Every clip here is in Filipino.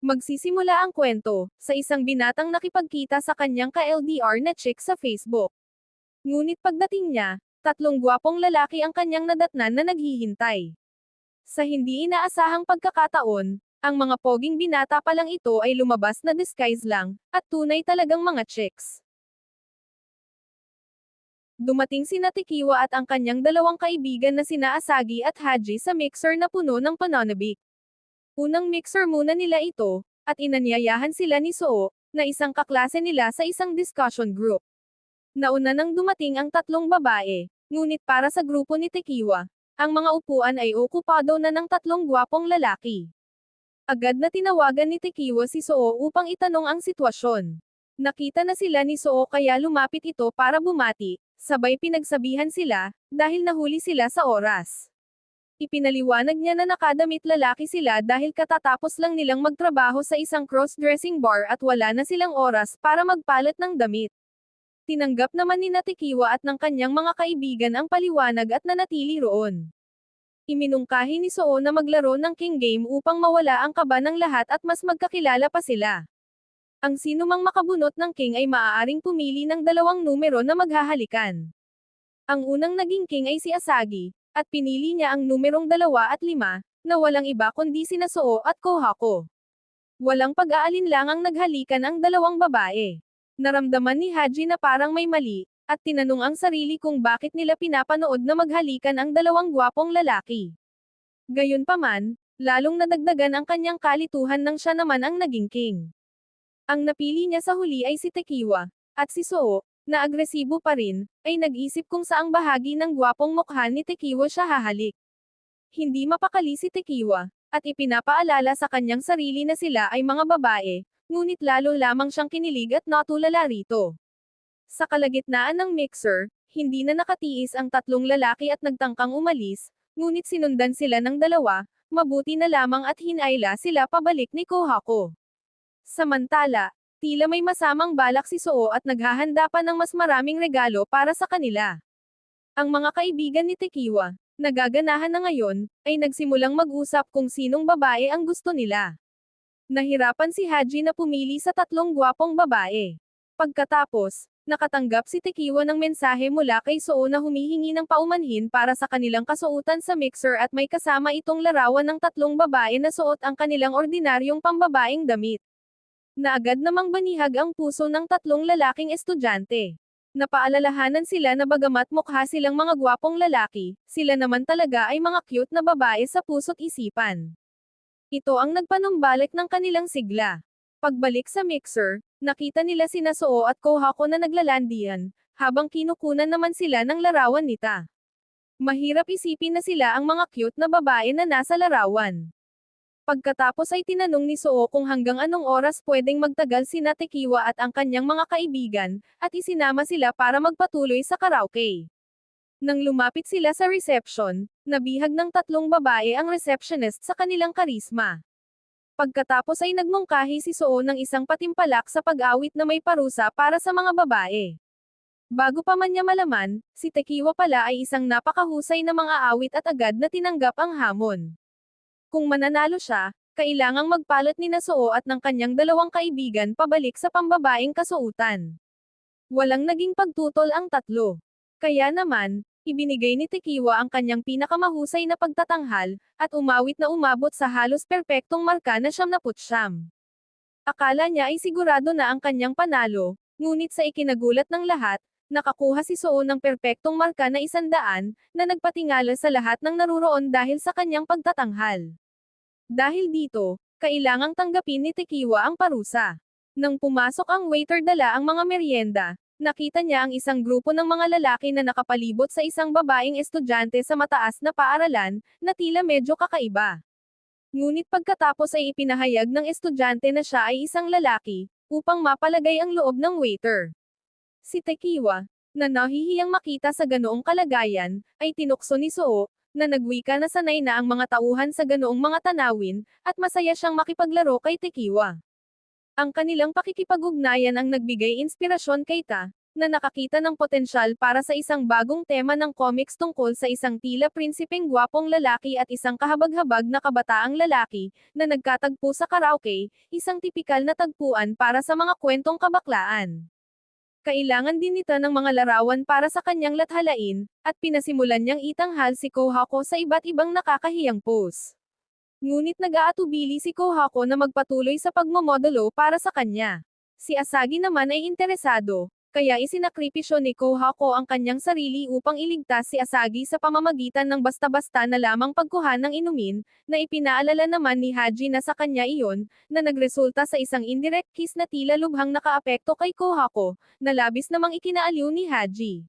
Magsisimula ang kwento, sa isang binatang nakipagkita sa kanyang ka-LDR na chick sa Facebook. Ngunit pagdating niya, tatlong gwapong lalaki ang kanyang nadatnan na naghihintay. Sa hindi inaasahang pagkakataon, ang mga poging binata pa lang ito ay lumabas na disguise lang, at tunay talagang mga chicks. Dumating sina Tekiwa at ang kanyang dalawang kaibigan na sina Asagi at Haji sa mixer na puno ng pananabik. Unang mixer muna nila ito, at inanyayahan sila ni Soo, na isang kaklase nila sa isang discussion group. Nauna nang dumating ang tatlong babae, ngunit para sa grupo ni Tekiwa, ang mga upuan ay okupado na ng tatlong gwapong lalaki. Agad na tinawagan ni Tekiwa si Soo upang itanong ang sitwasyon. Nakita na sila ni Soo kaya lumapit ito para bumati, sabay pinagsabihan sila, dahil nahuli sila sa oras. Ipinaliwanag niya na nakadamit lalaki sila dahil katatapos lang nilang magtrabaho sa isang cross-dressing bar at wala na silang oras para magpalit ng damit. Tinanggap naman ni Tekiwa at ng kanyang mga kaibigan ang paliwanag at nanatili roon. Iminungkahi ni Soo na maglaro ng king game upang mawala ang kaba ng lahat at mas magkakilala pa sila. Ang sinumang makabunot ng king ay maaaring pumili ng dalawang numero na maghahalikan. Ang unang naging king ay si Asagi, at pinili niya ang numerong 2 at 5, na walang iba kundi sina Soo at Kohako. Walang pag-aalinlangang naghalikan ang dalawang babae. Naramdaman ni Haji na parang may mali, at tinanong ang sarili kung bakit nila pinapanood na maghalikan ang dalawang gwapong lalaki. Gayunpaman, lalong nadagdagan ang kanyang kalituhan nang siya naman ang naging king. Ang napili niya sa huli ay si Tekiwa, at si Soo, na agresibo pa rin, ay nag-isip kung saang bahagi ng gwapong mukha ni Tekiwa siya hahalik. Hindi mapakali si Tekiwa, at ipinapaalala sa kanyang sarili na sila ay mga babae, ngunit lalo lamang siyang kinilig at natulala rito. Sa kalagitnaan ng mixer, hindi na nakatiis ang tatlong lalaki at nagtangkang umalis, ngunit sinundan sila ng dalawa, mabuti na lamang at hinayla sila pabalik ni Kohako. Samantala, tila may masamang balak si Soo at naghahanda pa ng mas maraming regalo para sa kanila. Ang mga kaibigan ni Tekiwa, nagaganahan na ngayon, ay nagsimulang mag-usap kung sinong babae ang gusto nila. Nahirapan si Haji na pumili sa tatlong gwapong babae. Pagkatapos, nakatanggap si Tekiwa ng mensahe mula kay Soo na humihingi ng paumanhin para sa kanilang kasuotan sa mixer at may kasama itong larawan ng tatlong babae na suot ang kanilang ordinaryong pambabaeng damit. Na agad namang banihag ang puso ng tatlong lalaking estudyante. Napaalalahanan sila na bagamat mukha silang mga gwapong lalaki, sila naman talaga ay mga cute na babae sa puso't isipan. Ito ang nagpanumbalik ng kanilang sigla. Pagbalik sa mixer, nakita nila sina Soo at Kohako na naglalandian, habang kinukunan naman sila ng larawan nita. Mahirap isipin na sila ang mga cute na babae na nasa larawan. Pagkatapos ay tinanong ni Soo kung hanggang anong oras pwedeng magtagal sina Tekiwa at ang kanyang mga kaibigan, at isinama sila para magpatuloy sa karaoke. Nang lumapit sila sa reception, nabihag ng tatlong babae ang receptionist sa kanilang karisma. Pagkatapos ay nagmungkahi si Soo ng isang patimpalak sa pag-awit na may parusa para sa mga babae. Bago pa man niya malaman, si Tekiwa pala ay isang napakahusay na mga awit at agad na tinanggap ang hamon. Kung mananalo siya, kailangang magpalit ni Soo at ng kanyang dalawang kaibigan pabalik sa pambabaeng kasuutan. Walang naging pagtutol ang tatlo. Kaya naman, ibinigay ni Tekiwa ang kanyang pinakamahusay na pagtatanghal, at umawit na umabot sa halos perpektong marka na 99. Akala niya ay sigurado na ang kanyang panalo, ngunit sa ikinagulat ng lahat, nakakuha si Soo ng perpektong marka na 100, na nagpatingala sa lahat ng naruroon dahil sa kanyang pagtatanghal. Dahil dito, kailangang tanggapin ni Tekiwa ang parusa. Nang pumasok ang waiter dala ang mga merienda, nakita niya ang isang grupo ng mga lalaki na nakapalibot sa isang babaeng estudyante sa mataas na paaralan, na tila medyo kakaiba. Ngunit pagkatapos ay ipinahayag ng estudyante na siya ay isang lalaki, upang mapalagay ang loob ng waiter. Si Tekiwa, na nahihiyang makita sa ganoong kalagayan, ay tinukso ni Soo, na nagwika na sanay na ang mga tauhan sa ganoong mga tanawin, at masaya siyang makipaglaro kay Tekiwa. Ang kanilang pakikipag-ugnayan ang nagbigay inspirasyon kay Ta, na nakakita ng potensyal para sa isang bagong tema ng comics tungkol sa isang tila prinsipeng gwapong lalaki at isang kahabag-habag na kabataang lalaki, na nagkatagpo sa karaoke, isang tipikal na tagpuan para sa mga kwentong kabaklaan. Kailangan din nito ng mga larawan para sa kanyang lathalain, at pinasimulan niyang itanghal si Kohako sa iba't ibang nakakahiyang pose. Ngunit nag-aatubili si Kohako na magpatuloy sa pagmomodulo para sa kanya. Si Asagi naman ay interesado, kaya isinakripisyo ni Kohako ang kanyang sarili upang iligtas si Asagi sa pamamagitan ng basta-basta na lamang pagkuha ng inumin, na ipinaalala naman ni Haji na sa kanya iyon, na nagresulta sa isang indirect kiss na tila lubhang nakaapekto kay Kohako, na labis namang ikinaaliw ni Haji.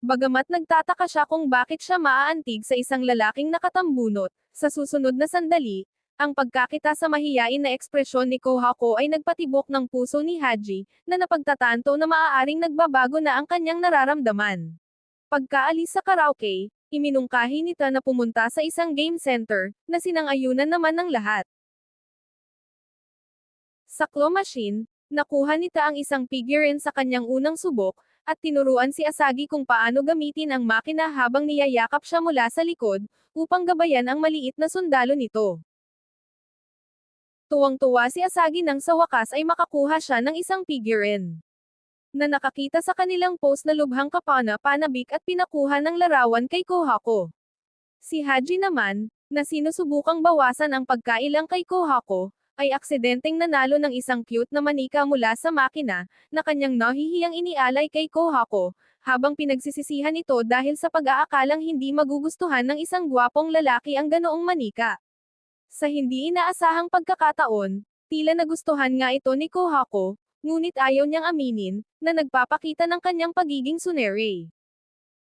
Bagamat nagtataka siya kung bakit siya maaantig sa isang lalaking nakatambunot, sa susunod na sandali, ang pagkakita sa mahiyain na ekspresyon ni Kohako ay nagpatibok ng puso ni Haji, na napagtatanto na maaaring nagbabago na ang kanyang nararamdaman. Pagkaalis sa karaoke, iminungkahi nito na pumunta sa isang game center, na sinang-ayunan naman ng lahat. Sa claw machine, nakuha nito ang isang figurine sa kanyang unang subok, at tinuruan si Asagi kung paano gamitin ang makina habang niyayakap siya mula sa likod, upang gabayan ang maliit na sundalo nito. Tuwang-tuwa si Asagi nang sa wakas ay makakuha siya ng isang figurine na nakakita sa kanilang post na lubhang kapana-panabik at pinakuha ng larawan kay Kohako. Si Haji naman, na sinusubukang bawasan ang pagkailang kay Kohako, ay aksidenteng nanalo ng isang cute na manika mula sa makina, na kanyang nahihiyang inialay kay Kohako, habang pinagsisisihan ito dahil sa pag-aakalang hindi magugustuhan ng isang gwapong lalaki ang ganoong manika. Sa hindi inaasahang pagkakataon, tila nagustuhan nga ito ni Kohako, ngunit ayaw niyang aminin, na nagpapakita ng kanyang pagiging sunere.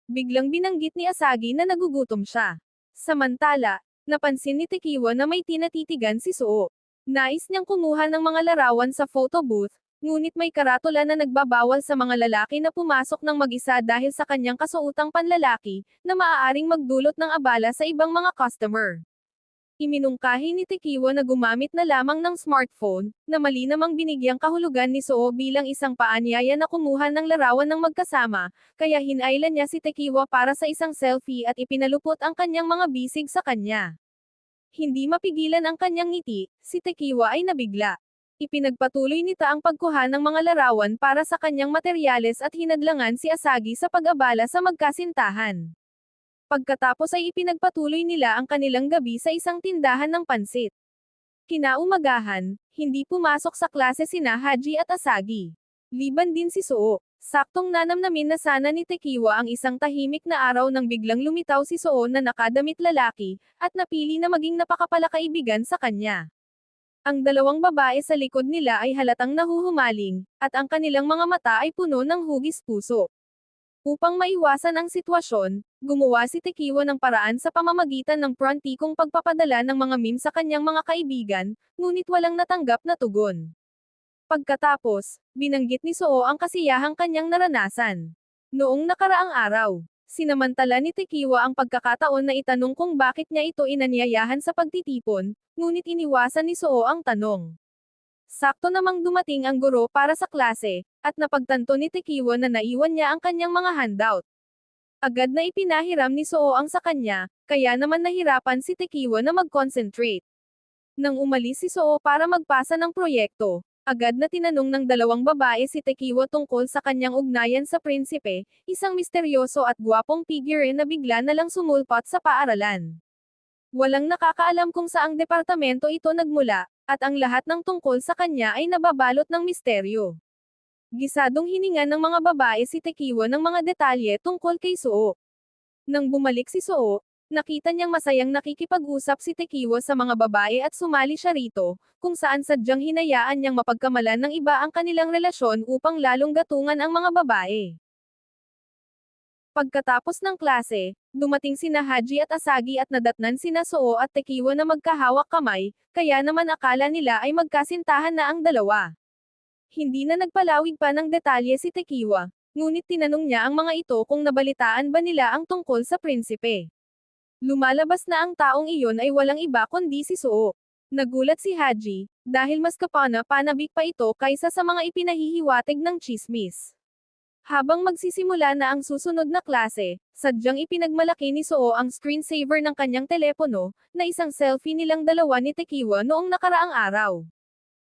Biglang binanggit ni Asagi na nagugutom siya. Samantala, napansin ni Tekiwa na may tinatitigan si Suo. Nais niyang kumuha ng mga larawan sa photo booth, ngunit may karatula na nagbabawal sa mga lalaki na pumasok ng mag-isa dahil sa kanyang kasuotang panlalaki, na maaaring magdulot ng abala sa ibang mga customer. Iminungkahi ni Tekiwa na gumamit na lamang ng smartphone, na mali namang binigyang kahulugan ni Suo bilang isang paanyaya na kumuha ng larawan ng magkasama, kaya hinailan niya si Tekiwa para sa isang selfie at ipinalupot ang kanyang mga bisig sa kanya. Hindi mapigilan ang kanyang ngiti, si Tekiwa ay nabigla. Ipinagpatuloy nito ang pagkuha ng mga larawan para sa kanyang materyales at hinadlangan si Asagi sa pag-abala sa magkasintahan. Pagkatapos ay ipinagpatuloy nila ang kanilang gabi sa isang tindahan ng pansit. Kinaumagahan, hindi pumasok sa klase sina Haji at Asagi. Liban din si Suo. Saktong nanamnamin na sana ni Tekiwa ang isang tahimik na araw nang biglang lumitaw si Suo na nakadamit lalaki, at napili na maging napakapalakaibigan sa kanya. Ang dalawang babae sa likod nila ay halatang nahuhumaling, at ang kanilang mga mata ay puno ng hugis puso. Upang maiwasan ang sitwasyon, gumawa si Tekiwa ng paraan sa pamamagitan ng prantikong pagpapadala ng mga meme sa kanyang mga kaibigan, ngunit walang natanggap na tugon. Pagkatapos, binanggit ni Suo ang kasiyahang kanyang naranasan. Noong nakaraang araw, sinamantala ni Tekiwa ang pagkakataon na itanong kung bakit niya ito inanyayahan sa pagtitipon, ngunit iniwasan ni Suo ang tanong. Sakto namang dumating ang guro para sa klase, at napagtanto ni Tekiwa na naiwan niya ang kanyang mga handout. Agad na ipinahiram ni Suo ang sa kanya, kaya naman nahirapan si Tekiwa na mag-concentrate. Nang umalis si Suo para magpasa ng proyekto, agad na tinanong ng dalawang babae si Tekiwa tungkol sa kanyang ugnayan sa prinsipe, isang misteryoso at gwapong figure na bigla na lang sumulpot sa paaralan. Walang nakakaalam kung saang departamento ito nagmula, at ang lahat ng tungkol sa kanya ay nababalot ng misteryo. Gisadong hininga ng mga babae si Tekiwa ng mga detalye tungkol kay Suo. Nang bumalik si Suo, nakita niyang masayang nakikipag-usap si Tekiwa sa mga babae at sumali siya rito, kung saan sadyang hinayaan niyang mapagkamalan ng iba ang kanilang relasyon upang lalong gatungan ang mga babae. Pagkatapos ng klase, dumating sina Haji at Asagi at nadatnan sina Suo at Tekiwa na magkahawak kamay, kaya naman akala nila ay magkasintahan na ang dalawa. Hindi na nagpalawig pa ng detalye si Tekiwa, ngunit tinanong niya ang mga ito kung nabalitaan ba nila ang tungkol sa prinsipe. Lumalabas na ang taong iyon ay walang iba kundi si Suo. Nagulat si Haji, dahil mas kapana-panabik pa ito kaysa sa mga ipinahihiwatig ng chismis. Habang magsisimula na ang susunod na klase, sadyang ipinagmalaki ni Soo ang screensaver ng kanyang telepono, na isang selfie nilang dalawa ni Tekiwa noong nakaraang araw.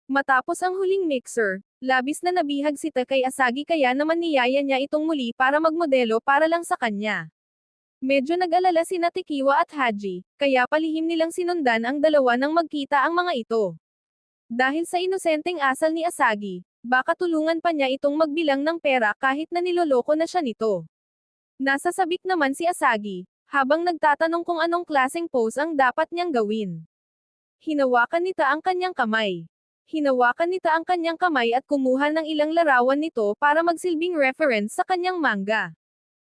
Matapos ang huling mixer, labis na nabihag si Ta kay Asagi kaya naman niyaya niya itong muli para magmodelo para lang sa kanya. Medyo nag-alala sina Tekiwa at Haji, kaya palihim nilang sinundan ang dalawa nang magkita ang mga ito. Dahil sa inosenteng asal ni Asagi, baka tulungan pa niya itong magbilang ng pera kahit na niloloko na siya nito. Nasa sabik naman si Asagi, habang nagtatanong kung anong klaseng pose ang dapat niyang gawin. Hinawakan nita ang kanyang kamay. Hinawakan nita ang kanyang kamay at kumuha ng ilang larawan nito para magsilbing reference sa kanyang manga.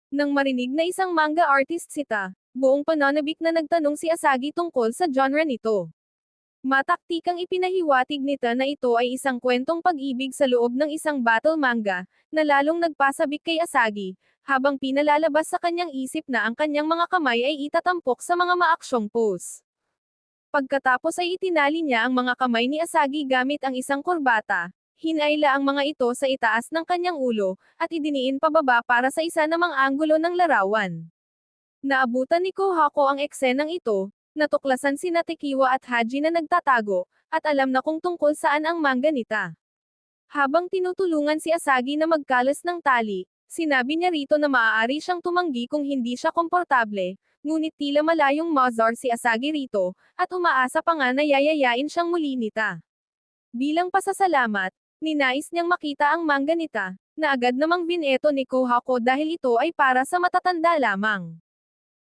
Nang marinig na isang manga artist sita, buong pananabik na nagtanong si Asagi tungkol sa genre nito. Mataktikang ipinahiwatig nita na ito ay isang kwentong pag-ibig sa loob ng isang battle manga, na lalong nagpasabik kay Asagi, habang pinalalabas sa kanyang isip na ang kanyang mga kamay ay itatampok sa mga maaksyong pose. Pagkatapos ay itinali niya ang mga kamay ni Asagi gamit ang isang kurbata, hinayla ang mga ito sa itaas ng kanyang ulo, at idiniin pababa para sa isa namang anggulo ng larawan. Naabutan ni Kohako ang eksenang ito, natuklasan sina Tekiwa at Haji na nagtatago, at alam na kung tungkol saan ang manga nita. Habang tinutulungan si Asagi na magkalas ng tali, sinabi niya rito na maaari siyang tumanggi kung hindi siya komportable, ngunit tila malayong Mozart si Asagi rito, at umaasa pa nga na yayayain siyang muli nita. Bilang pasasalamat, ninais niyang makita ang manga nita, na agad namang bineto ni Kohako dahil ito ay para sa matatanda lamang.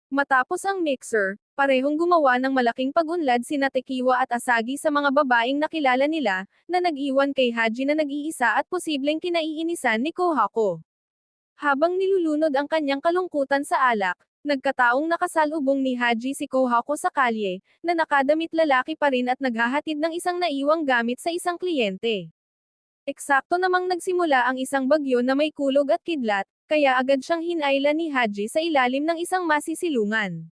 Matapos ang mixer, parehong gumawa ng malaking pag-unlad sina Tekiwa at Asagi sa mga babaeng nakilala nila, na nag-iwan kay Haji na nag-iisa at posibleng kinaiinisan ni Kohako. Habang nilulunod ang kanyang kalungkutan sa alak, nagkataong nakasalubong ni Haji si Kohako sa kalye, na nakadamit lalaki pa rin at naghahatid ng isang naiwang gamit sa isang kliyente. Eksakto namang nagsimula ang isang bagyo na may kulog at kidlat, kaya agad siyang hinayla ni Haji sa ilalim ng isang masisilungan.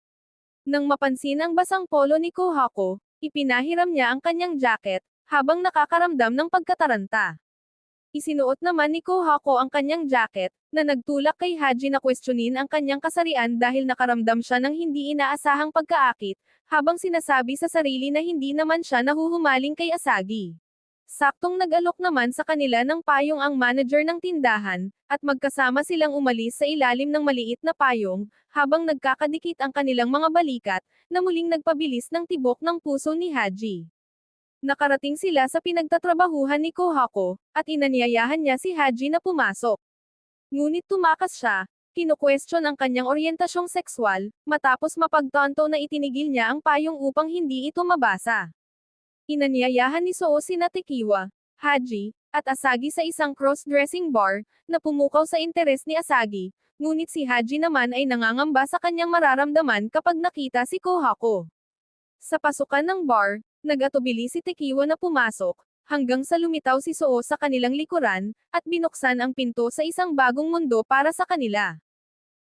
Nang mapansin ang basang polo ni Kohako, ipinahiram niya ang kanyang jacket, habang nakakaramdam ng pagkataranta. Isinuot naman ni Kohako ang kanyang jacket, na nagtulak kay Haji na kwestiyonin ang kanyang kasarian dahil nakaramdam siya ng hindi inaasahang pagkaakit, habang sinasabi sa sarili na hindi naman siya nahuhumaling kay Asagi. Saktong nag-alok naman sa kanila ng payong ang manager ng tindahan, at magkasama silang umalis sa ilalim ng maliit na payong, habang nagkakadikit ang kanilang mga balikat, na muling nagpabilis ng tibok ng puso ni Haji. Nakarating sila sa pinagtatrabahuhan ni Kohako, at inanyayahan niya si Haji na pumasok. Ngunit tumakas siya, kinu-question ang kanyang oryentasyong sekswal, matapos mapagtanto na itinigil niya ang payong upang hindi ito mabasa. Inanyayahan ni Soo sina Tekiwa, Haji, at Asagi sa isang cross-dressing bar, na pumukaw sa interes ni Asagi, ngunit si Haji naman ay nangangamba sa kanyang mararamdaman kapag nakita si Kohako. Sa pasukan ng bar, nag-atubili si Tekiwa na pumasok, hanggang sa lumitaw si Soo sa kanilang likuran, at binuksan ang pinto sa isang bagong mundo para sa kanila.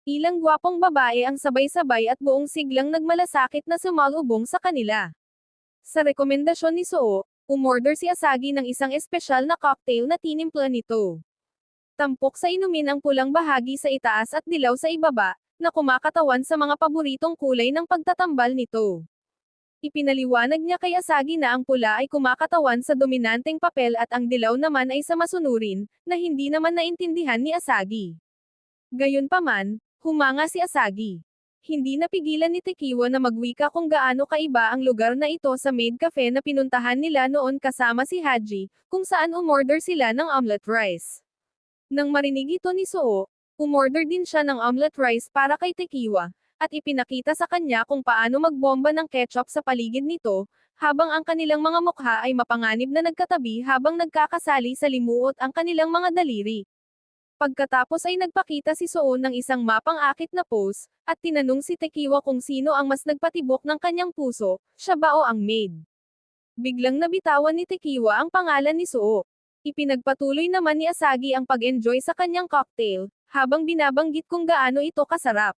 Ilang gwapong babae ang sabay-sabay at buong siglang nagmalasakit na sumalubong sa kanila. Sa rekomendasyon ni Soo, umorder si Asagi ng isang espesyal na cocktail na tinimpla nito. Tampok sa inumin ang pulang bahagi sa itaas at dilaw sa ibaba, na kumakatawan sa mga paboritong kulay ng pagtatambal nito. Ipinaliwanag niya kay Asagi na ang pula ay kumakatawan sa dominanteng papel at ang dilaw naman ay sa masunurin, na hindi naman naintindihan ni Asagi. Gayunpaman, humanga si Asagi. Hindi napigilan ni Tekiwa na magwika kung gaano kaiba ang lugar na ito sa maid cafe na pinuntahan nila noon kasama si Haji, kung saan umorder sila ng omelette rice. Nang marinig ito ni Soo, umorder din siya ng omelette rice para kay Tekiwa, at ipinakita sa kanya kung paano magbomba ng ketchup sa paligid nito, habang ang kanilang mga mukha ay mapanganib na nagkatabi habang nagkakasali sa limuot ang kanilang mga daliri. Pagkatapos ay nagpakita si Soo ng isang mapang-akit na pose, at tinanong si Tekiwa kung sino ang mas nagpatibok ng kanyang puso, siya ba o ang maid. Biglang nabitawan ni Tekiwa ang pangalan ni Soo. Ipinagpatuloy naman ni Asagi ang pag-enjoy sa kanyang cocktail, habang binabanggit kung gaano ito kasarap.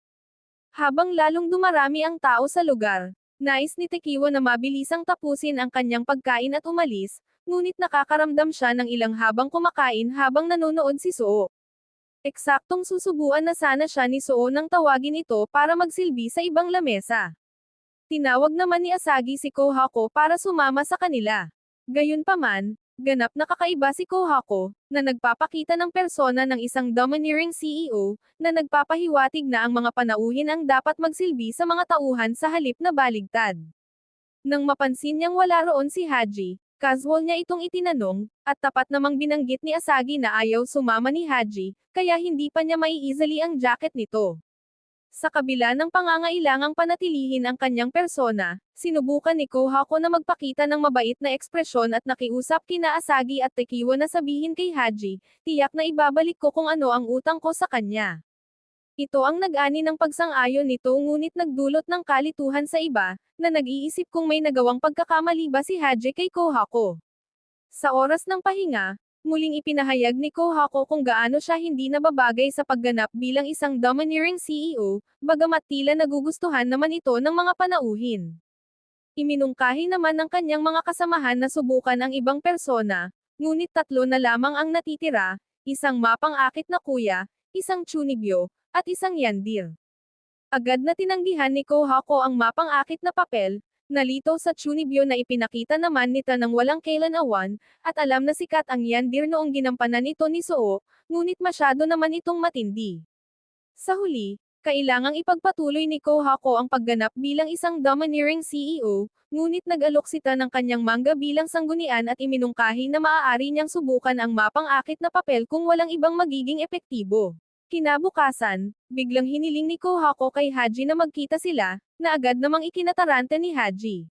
Habang lalong dumarami ang tao sa lugar, nais ni Tekiwa na mabilisang tapusin ang kanyang pagkain at umalis, ngunit nakakaramdam siya ng ilang habang kumakain habang nanonood si Soo. Eksaktong susubuan na sana siya ni Soo nang tawagin ito para magsilbi sa ibang lamesa. Tinawag naman ni Asagi si Kohako para sumama sa kanila. Gayunpaman, ganap na kakaiba si Kohako, na nagpapakita ng persona ng isang domineering CEO, na nagpapahiwatig na ang mga panauhin ang dapat magsilbi sa mga tauhan sa halip na baligtad. Nang mapansin niyang wala roon si Haji, casual niya itong itinanong, at tapat namang binanggit ni Asagi na ayaw sumama ni Haji, kaya hindi pa niya maiizali ang jacket nito. Sa kabila ng pangangailangang panatilihin ang kanyang persona, sinubukan ni Kohako na magpakita ng mabait na ekspresyon at nakiusap kina Asagi at Tekiwa na sabihin kay Haji, tiyak na ibabalik ko kung ano ang utang ko sa kanya. Ito ang nag-ani ng pagsang-ayon nito ngunit nagdulot ng kalituhan sa iba, na nag-iisip kung may nagawang pagkakamali ba si Haji kay Kohako. Sa oras ng pahinga, muling ipinahayag ni Kohako kung gaano siya hindi nababagay sa pagganap bilang isang domineering CEO, bagamat tila nagugustuhan naman ito ng mga panauhin. Iminungkahi naman ng kanyang mga kasamahan na subukan ang ibang persona, ngunit 3 na lamang ang natitira, isang mapang-akit na kuya, isang chunibyo, at isang yandir. Agad na tinanggihan ni Kohako ang mapang-akit na papel, nalito sa chunibyo na ipinakita naman nito ng walang kailan-awan, at alam na sikat ang yandir noong ginampanan ito ni Soo, ngunit masyado naman itong matindi. Sa huli, kailangang ipagpatuloy ni Kohako ang pagganap bilang isang domineering CEO, ngunit nag-alok sita ng kanyang manga bilang sanggunian at iminungkahi na maaari niyang subukan ang mapang-akit na papel kung walang ibang magiging epektibo. Kinabukasan, biglang hiniling ni Kohako kay Haji na magkita sila, na agad namang ikinataranta ni Haji.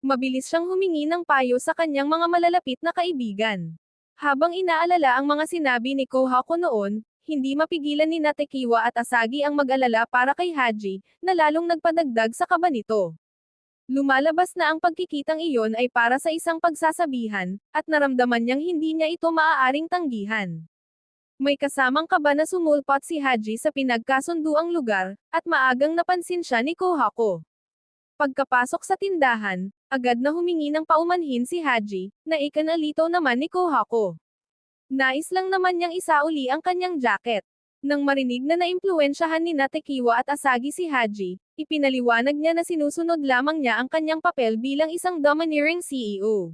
Mabilis siyang humingi ng payo sa kanyang mga malalapit na kaibigan. Habang inaalala ang mga sinabi ni Kohako noon, hindi mapigilan ni Tekiwa at Asagi ang mag-alala para kay Haji, na lalong nagpadagdag sa kaba nito. Lumalabas na ang pagkikitang iyon ay para sa isang pagsasabihan, at naramdaman niyang hindi niya ito maaaring tanggihan. May kasamang kaba na sumulpot si Haji sa pinagkasunduang lugar, at maagang napansin siya ni Kohako. Pagkapasok sa tindahan, agad na humingi ng paumanhin si Haji, na ikanalito naman ni Kohako. Nais lang naman niyang isauli ang kanyang jacket. Nang marinig na naimpluwensyahan ni Tekiwa at Asagi si Haji, ipinaliwanag niya na sinusunod lamang niya ang kanyang papel bilang isang domineering CEO.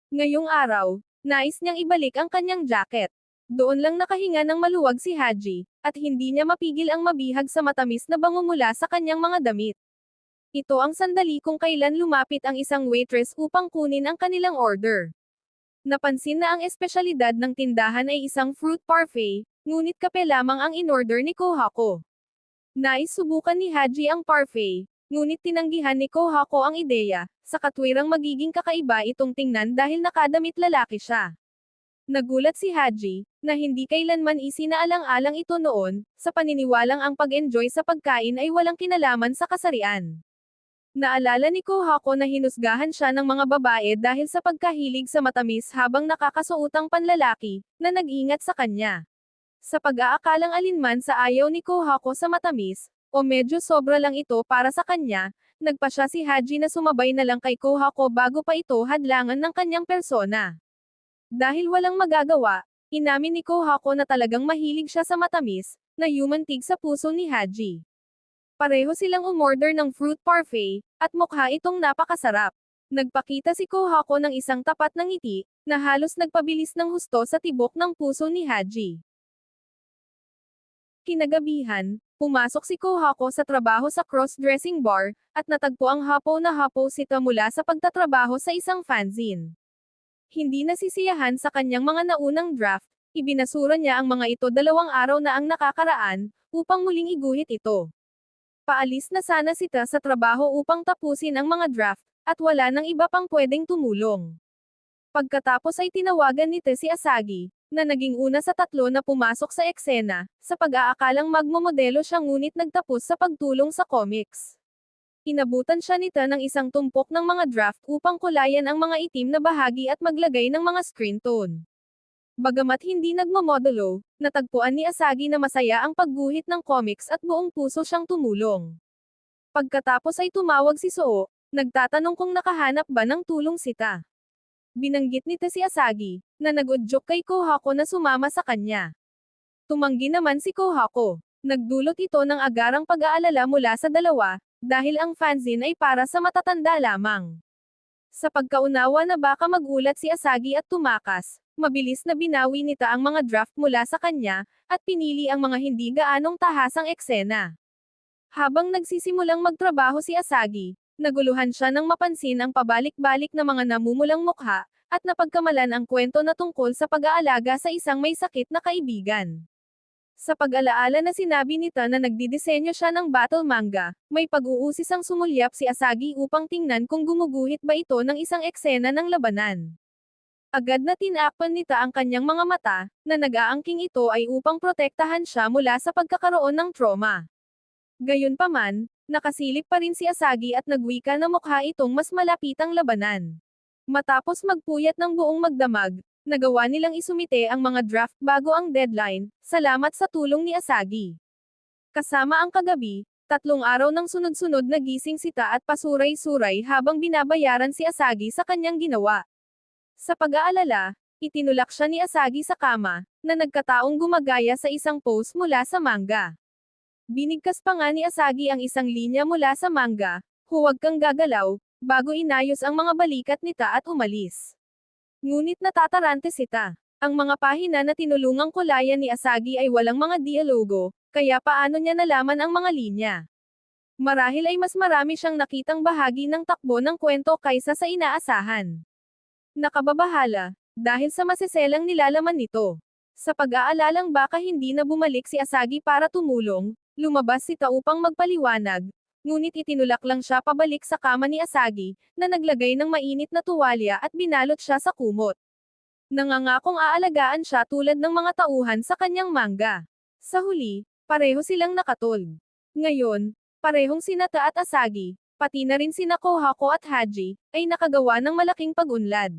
Ngayong araw, nais niyang ibalik ang kanyang jacket. Doon lang nakahinga ng maluwag si Haji, at hindi niya mapigil ang mabihag sa matamis na bango mula sa kanyang mga damit. Ito ang sandali kung kailan lumapit ang isang waitress upang kunin ang kanilang order. Napansin na ang espesyalidad ng tindahan ay isang fruit parfait, ngunit kape lamang ang inorder ni Kohako. Nais subukan ni Haji ang parfait, ngunit tinanggihan ni Kohako ang ideya, sa katwirang magiging kakaiba itong tingnan dahil nakadamit lalaki siya. Nagulat si Haji, na hindi kailanman isinaalang-alang ito noon, sa paniniwalang ang pag-enjoy sa pagkain ay walang kinalaman sa kasarian. Naalala ni Kohako na hinusgahan siya ng mga babae dahil sa pagkahilig sa matamis habang nakakasuotang panlalaki, na nag-ingat sa kanya. Sa pag-aakalang alinman sa ayaw ni Kohako sa matamis, o medyo sobra lang ito para sa kanya, nagpa siya si Haji na sumabay na lang kay Kohako bago pa ito hadlangan ng kanyang persona. Dahil walang magagawa, inamin ni Kohako na talagang mahilig siya sa matamis, na yumantig sa puso ni Haji. Pareho silang umorder ng fruit parfait, at mukha itong napakasarap. Nagpakita si Kohako ng isang tapat na ngiti, na halos nagpabilis ng husto sa tibok ng puso ni Haji. Kinagabihan, pumasok si Kohako sa trabaho sa cross-dressing bar, at natagpo ang hapo na hapo sita mula sa pagtatrabaho sa isang fanzine. Hindi nasisiyahan sa kanyang mga naunang draft, ibinasura niya ang mga ito 2 araw na ang nakakaraan, upang muling iguhit ito. Paalis na sana sita sa trabaho upang tapusin ang mga draft, at wala nang iba pang pwedeng tumulong. Pagkatapos ay tinawagan nito si Asagi, na naging una sa 3 na pumasok sa eksena, sa pag-aakalang magmomodelo siya ngunit nagtapos sa pagtulong sa comics. Inabutan siya nito ng isang tumpok ng mga draft upang kulayan ang mga itim na bahagi at maglagay ng mga screen tone. Bagamat hindi nagmamodelo, natagpuan ni Asagi na masaya ang pagguhit ng comics at buong puso siyang tumulong. Pagkatapos ay tumawag si Soo, nagtatanong kung nakahanap ba ng tulong sita. Binanggit nito si Asagi, na nag-udyok kay Kohako na sumama sa kanya. Tumanggi naman si Kohako. Nagdulot ito ng agarang pag-aalala mula sa dalawa, dahil ang fanzine ay para sa matatanda lamang. Sa pagkaunawa na baka magulat si Asagi at tumakas, mabilis na binawi nita ang mga draft mula sa kanya, at pinili ang mga hindi gaanong tahasang eksena. Habang nagsisimulang magtrabaho si Asagi, naguluhan siya nang mapansin ang pabalik-balik na mga namumulang mukha, at napagkamalan ang kwento na tungkol sa pag-aalaga sa isang may sakit na kaibigan. Sa pag-alaala na sinabi nita na nagdidisenyo siya ng battle manga, may pag-uusis ang sumulyap si Asagi upang tingnan kung gumuguhit ba ito ng isang eksena ng labanan. Agad na tinakpan nita ang kanyang mga mata, na nag-aangking ito ay upang protektahan siya mula sa pagkakaroon ng trauma. Gayunpaman, nakasilip pa rin si Asagi at nagwika na mukha itong mas malapitang labanan. Matapos magpuyat ng buong magdamag, nagawa nilang isumite ang mga draft bago ang deadline, salamat sa tulong ni Asagi. Kasama ang kagabi, 3 araw ng sunod-sunod na gising sita at pasuray-suray habang binabayaran si Asagi sa kanyang ginawa. Sa pag-aalala, itinulak siya ni Asagi sa kama, na nagkataong gumagaya sa isang pose mula sa manga. Binigkas pa nga ni Asagi ang isang linya mula sa manga, "Huwag kang gagalaw," bago inayos ang mga balikat nita at umalis. Ngunit natatarante sita. Ang mga pahina na tinulungang kulayan ni Asagi ay walang mga dialogo, kaya paano niya nalaman ang mga linya? Marahil ay mas marami siyang nakitang bahagi ng takbo ng kwento kaysa sa inaasahan. Nakababahala, dahil sa masiselang nilalaman nito. Sa pag-aalalang baka hindi na bumalik si Asagi para tumulong, lumabas sita upang magpaliwanag, ngunit itinulak lang siya pabalik sa kama ni Asagi, na naglagay ng mainit na tuwalya at binalot siya sa kumot. Nangangakong aalagaan siya tulad ng mga tauhan sa kanyang manga. Sa huli, pareho silang nakatulog. Ngayon, parehong sina Ta at Asagi, pati na rin sina Kohako at Haji, ay nakagawa ng malaking pag-unlad.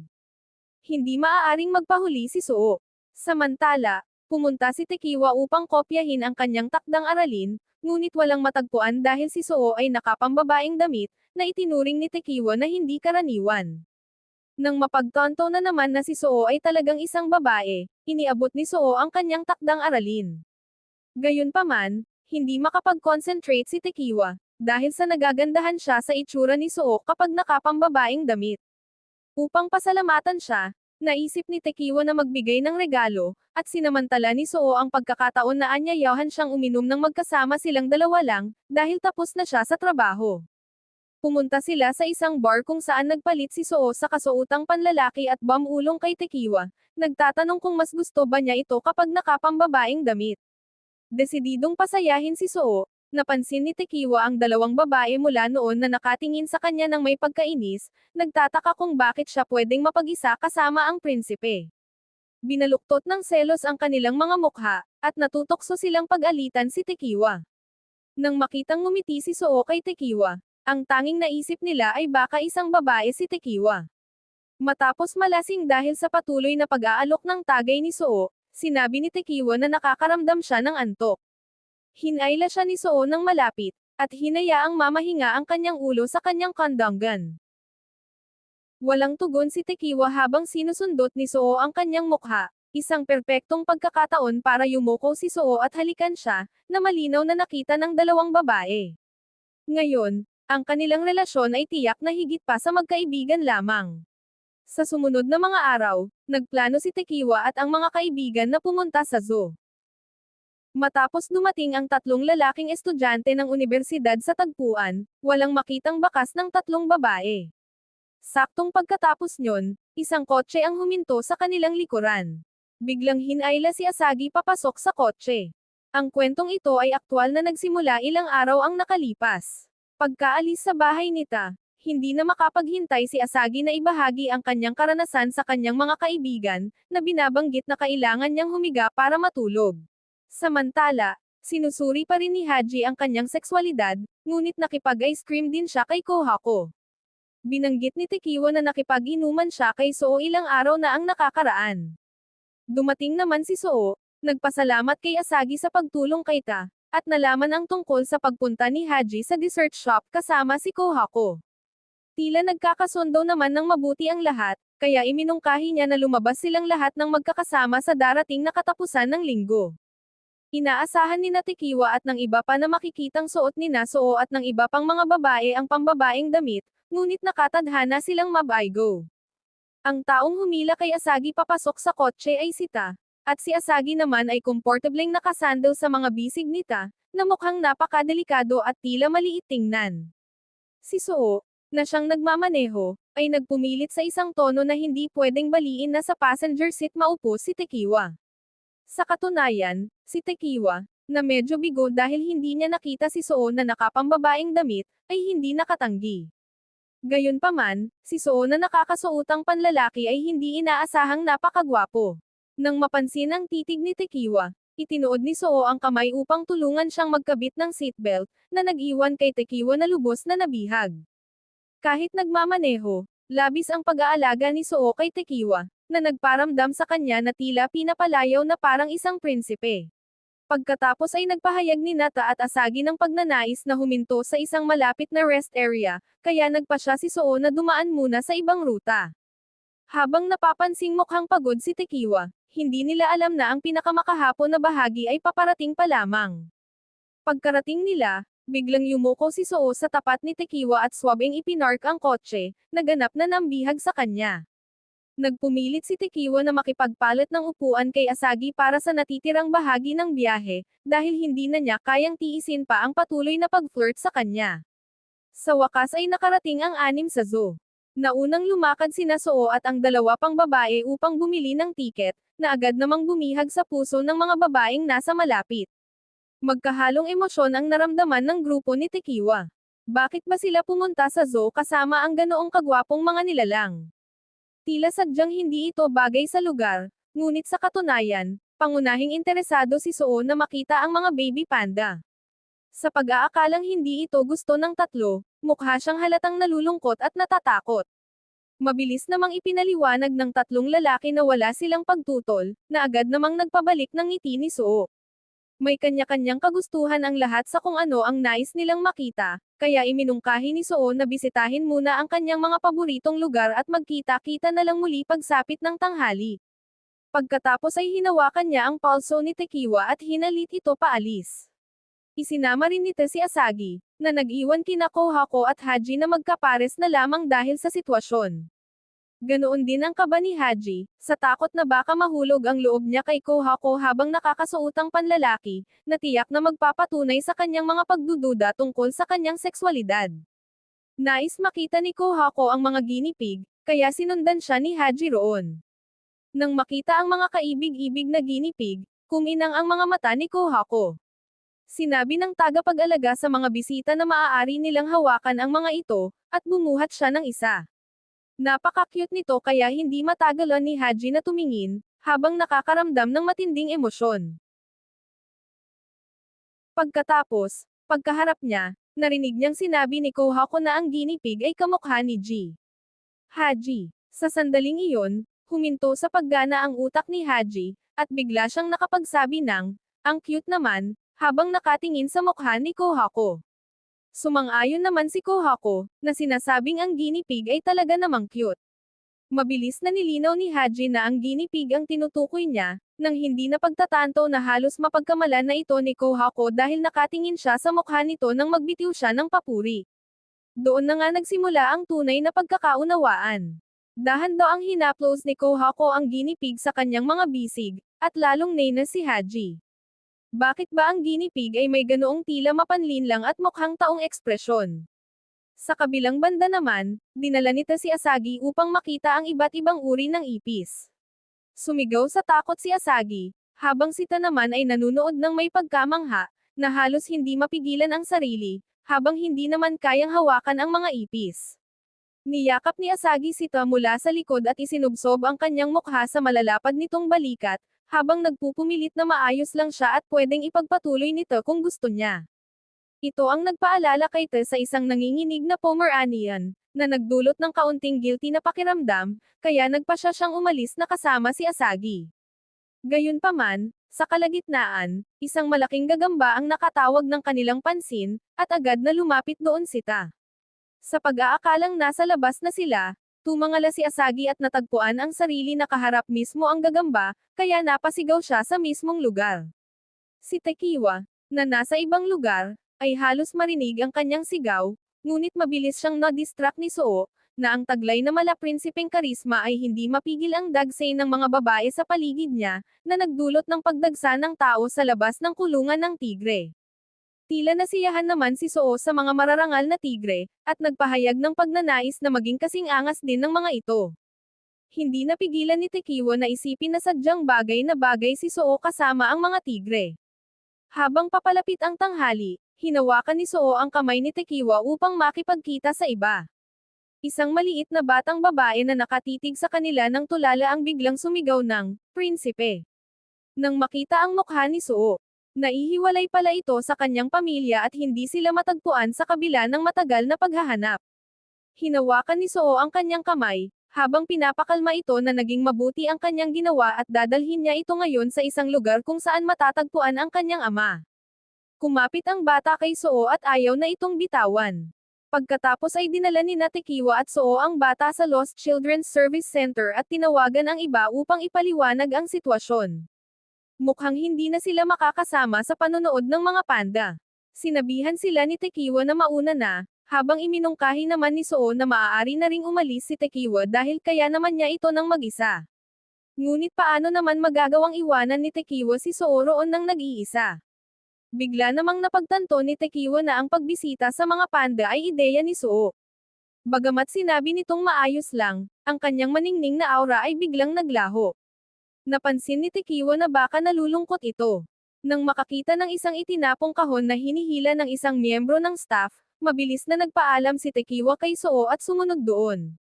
Hindi maaaring magpahuli si Suo. Samantala, pumunta si Tekiwa upang kopyahin ang kanyang takdang aralin, ngunit walang matagpuan dahil si Suo ay nakapambabaeng damit, na itinuring ni Tekiwa na hindi karaniwan. Nang mapagtanto na naman na si Suo ay talagang isang babae, iniabot ni Suo ang kanyang takdang aralin. Gayunpaman, hindi makapag-concentrate si Tekiwa, dahil sa nagagandahan siya sa itsura ni Suo kapag nakapambabaeng damit. Upang pasalamatan siya, naisip ni Tekiwa na magbigay ng regalo, at sinamantala ni Suo ang pagkakataon na anyayahan siyang uminom ng magkasama silang dalawa lang, dahil tapos na siya sa trabaho. Pumunta sila sa isang bar kung saan nagpalit si Suo sa kasuotang panlalaki at bamulong kay Tekiwa, nagtatanong kung mas gusto ba niya ito kapag nakapambabaeng damit. Desididong pasayahin si Suo, napansin ni Tekiwa ang dalawang babae mula noon na nakatingin sa kanya ng may pagkainis, nagtataka kung bakit siya pwedeng mapag-isa kasama ang prinsipe. Binaluktot ng selos ang kanilang mga mukha, at natutokso silang pag-alitan si Tekiwa. Nang makitang ngumiti si Suo kay Tekiwa, ang tanging naisip nila ay baka isang babae si Tekiwa. Matapos malasing dahil sa patuloy na pag-aalok ng tagay ni Suo, sinabi ni Tekiwa na nakakaramdam siya ng antok. Hinayla siya ni Suo ng malapit, at hinayaang mamahinga ang kanyang ulo sa kanyang kandanggan. Walang tugon si Tekiwa habang sinusundot ni Suo ang kanyang mukha, isang perpektong pagkakataon para yumuko si Suo at halikan siya, na malinaw na nakita ng dalawang babae. Ngayon, ang kanilang relasyon ay tiyak na higit pa sa magkaibigan lamang. Sa sumunod na mga araw, nagplano si Tekiwa at ang mga kaibigan na pumunta sa zoo. Matapos dumating ang 3 lalaking estudyante ng unibersidad sa tagpuan, walang makitang bakas ng 3 babae. Saktong pagkatapos nyon, isang kotse ang huminto sa kanilang likuran. Biglang hinayla si Asagi papasok sa kotse. Ang kwentong ito ay aktwal na nagsimula ilang araw ang nakalipas. Pagkaalis sa bahay nita, hindi na makapaghintay si Asagi na ibahagi ang kanyang karanasan sa kanyang mga kaibigan, na binabanggit na kailangan niyang humiga para matulog. Samantala, sinusuri pa rin ni Haji ang kanyang sekswalidad, ngunit nakipag-ice cream din siya kay Kohako. Binanggit ni Tekiwa na nakipag-inuman siya kay Suo ilang araw na ang nakakaraan. Dumating naman si Suo, nagpasalamat kay Asagi sa pagtulong kay Ta, at nalaman ang tungkol sa pagpunta ni Haji sa dessert shop kasama si Kohako. Tila nagkakasundo naman ng mabuti ang lahat, kaya iminungkahi niya na lumabas silang lahat ng magkakasama sa darating na katapusan ng linggo. Inaasahan ni Takiwa at ng iba pa na makikitang suot ni Suo at ng iba pang mga babae ang pambabaeng damit, ngunit nakatadhana silang mabaigo. Ang taong humila kay Asagi papasok sa kotse ay si Ta, at si Asagi naman ay komportableng nakasandal sa mga bisig ni Ta, na mukhang napakadelikado at tila maliit tingnan. Si Suo, na siyang nagmamaneho, ay nagpumilit sa isang tono na hindi pwedeng baliin na sa passenger seat maupo si Takiwa. Sa katunayan, si Takiwa, na medyo bigo dahil hindi niya nakita si Suo na nakapambabaeng damit, ay hindi nakatanggi. Gayunpaman, si Suo na nakakasuotang panlalaki ay hindi inaasahang napakagwapo. Nang mapansin ang titig ni Takiwa, itinuod ni Suo ang kamay upang tulungan siyang magkabit ng seatbelt, na nag-iwan kay Takiwa na lubos na nabihag. Kahit nagmamaneho, labis ang pag-aalaga ni Suo kay Takiwa, na nagparamdam sa kanya na tila pinapalayaw na parang isang prinsipe. Pagkatapos ay nagpahayag ni Nata at Asagi ng pagnanais na huminto sa isang malapit na rest area, kaya nagpa siya si Suo na dumaan muna sa ibang ruta. Habang napapansing mukhang pagod si Takiwa, hindi nila alam na ang pinakamakahapon na bahagi ay paparating pa lamang. Pagkarating nila, biglang yumuko si Suo sa tapat ni Takiwa at swabing ipinark ang kotse, naganap na nambihag sa kanya. Nagpumilit si Takiwa na makipagpalit ng upuan kay Asagi para sa natitirang bahagi ng biyahe, dahil hindi na niya kayang tiisin pa ang patuloy na pag-flirt sa kanya. Sa wakas ay nakarating ang anim sa zoo. Naunang lumakad sina Suo at ang dalawa pang babae upang bumili ng tiket, na agad namang bumihag sa puso ng mga babaeng nasa malapit. Magkahalong emosyon ang naramdaman ng grupo ni Takiwa. Bakit ba sila pumunta sa zoo kasama ang ganoong kagwapong mga nilalang? Tila sadyang hindi ito bagay sa lugar, ngunit sa katunayan, pangunahing interesado si Suo na makita ang mga baby panda. Sa pag-aakalang hindi ito gusto ng tatlo, mukha siyang halatang nalulungkot at natatakot. Mabilis namang ipinaliwanag ng tatlong lalaki na wala silang pagtutol, na agad namang nagpabalik ng ngiti ni Suo. May kanya-kanyang kagustuhan ang lahat sa kung ano ang nais nilang makita, kaya iminungkahi ni Suo na bisitahin muna ang kanyang mga paboritong lugar at magkita-kita na lang muli pagsapit ng tanghali. Pagkatapos ay hinawakan niya ang palso ni Takiwa at hinalit ito paalis. Isinama rin nito si Asagi, na nag-iwan kina Kohako at Haji na magkapares na lamang dahil sa sitwasyon. Ganoon din ang kaba ni Haji, sa takot na baka mahulog ang loob niya kay Kohako habang nakakasuotang panlalaki, na tiyak na magpapatunay sa kanyang mga pagdududa tungkol sa kanyang sekswalidad. Nais makita ni Kohako ang mga guinea pig, kaya sinundan siya ni Haji roon. Nang makita ang mga kaibig-ibig na guinea pig, kuminang ang mga mata ni Kohako. Sinabi ng tagapag-alaga sa mga bisita na maaari nilang hawakan ang mga ito, at bumuhat siya ng isa. Napaka-cute nito kaya hindi matagalan ni Haji na tumingin, habang nakakaramdam ng matinding emosyon. Pagkatapos, pagkaharap niya, narinig niyang sinabi ni Kohako na ang guinea pig ay kamukha ni Haji. Sa sandaling iyon, huminto sa paggana ang utak ni Haji, at bigla siyang nakapagsabi ng, "Ang cute naman," habang nakatingin sa mukha ni Kohako. Sumang-ayon naman si Kohako, na sinasabing ang guinea pig ay talaga namang cute. Mabilis na nilinaw ni Haji na ang guinea pig ang tinutukoy niya, nang hindi na pagtatanto na halos mapagkamalan na ito ni Kohako dahil nakatingin siya sa mukha nito nang magbitiw siya ng papuri. Doon na nga nagsimula ang tunay na pagkakaunawaan. Dahan daw ang hinaplos ni Kohako ang guinea pig sa kanyang mga bisig, at lalong nainis si Haji. Bakit ba ang guinea pig ay may ganoong tila mapanlinlang at mukhang taong ekspresyon? Sa kabilang banda naman, dinala nito si Asagi upang makita ang iba't ibang uri ng ipis. Sumigaw sa takot si Asagi, habang si Ta naman ay nanunood ng may pagkamangha, na halos hindi mapigilan ang sarili, habang hindi naman kayang hawakan ang mga ipis. Niyakap ni Asagi si Ta mula sa likod at isinubsob ang kanyang mukha sa malalapad nitong balikat, habang nagpupumilit na maayos lang siya at pwedeng ipagpatuloy nito kung gusto niya. Ito ang nagpaalala kay Ta sa isang nanginginig na Pomeranian, na nagdulot ng kaunting guilty na pakiramdam, kaya nagpa siya siyang umalis na kasama si Asagi. Gayunpaman, sa kalagitnaan, isang malaking gagamba ang nakatawag ng kanilang pansin, at agad na lumapit doon si Ta. Sa pag-aakalang nasa labas na sila, tumangala si Asagi at natagpuan ang sarili na kaharap mismo ang gagamba, kaya napasigaw siya sa mismong lugar. Si Tekiwa, na nasa ibang lugar, ay halos marinig ang kanyang sigaw, ngunit mabilis siyang na-distract ni Soo, na ang taglay na malaprinsipeng karisma ay hindi mapigil ang dagsay ng mga babae sa paligid niya, na nagdulot ng pagdagsa ng tao sa labas ng kulungan ng tigre. Tila nasiyahan naman si Soo sa mga mararangal na tigre, at nagpahayag ng pagnanais na maging kasing angas din ng mga ito. Hindi napigilan ni Tekiwa na isipin na sadyang bagay si Soo kasama ang mga tigre. Habang papalapit ang tanghali, hinawakan ni Soo ang kamay ni Tekiwa upang makipagkita sa iba. Isang maliit na batang babae na nakatitig sa kanila ng tulala ang biglang sumigaw ng, "Prinsipe!" Nang makita ang mukha ni Soo, naihiwalay pala ito sa kanyang pamilya at hindi sila matagpuan sa kabila ng matagal na paghahanap. Hinawakan ni Soo ang kanyang kamay, habang pinapakalma ito na naging mabuti ang kanyang ginawa at dadalhin niya ito ngayon sa isang lugar kung saan matatagpuan ang kanyang ama. Kumapit ang bata kay Soo at ayaw na itong bitawan. Pagkatapos ay dinala ni Tekiwa at Soo ang bata sa Lost Children's Service Center at tinawagan ang iba upang ipaliwanag ang sitwasyon. Mukhang hindi na sila makakasama sa panonood ng mga panda. Sinabihan sila ni Tekiwa na mauna na, habang iminungkahi naman ni Soo na maaari na ring umalis si Tekiwa dahil kaya naman niya ito ng mag-isa. Ngunit paano naman magagawang iwanan ni Tekiwa si Soo roon ng nag-iisa? Bigla namang napagtanto ni Tekiwa na ang pagbisita sa mga panda ay ideya ni Soo. Bagamat sinabi nitong maayos lang, ang kanyang maningning na aura ay biglang naglaho. Napansin ni Tekiwa na baka nalulungkot ito. Nang makakita ng isang itinapong kahon na hinihila ng isang miyembro ng staff, mabilis na nagpaalam si Tekiwa kay Soo at sumunod doon.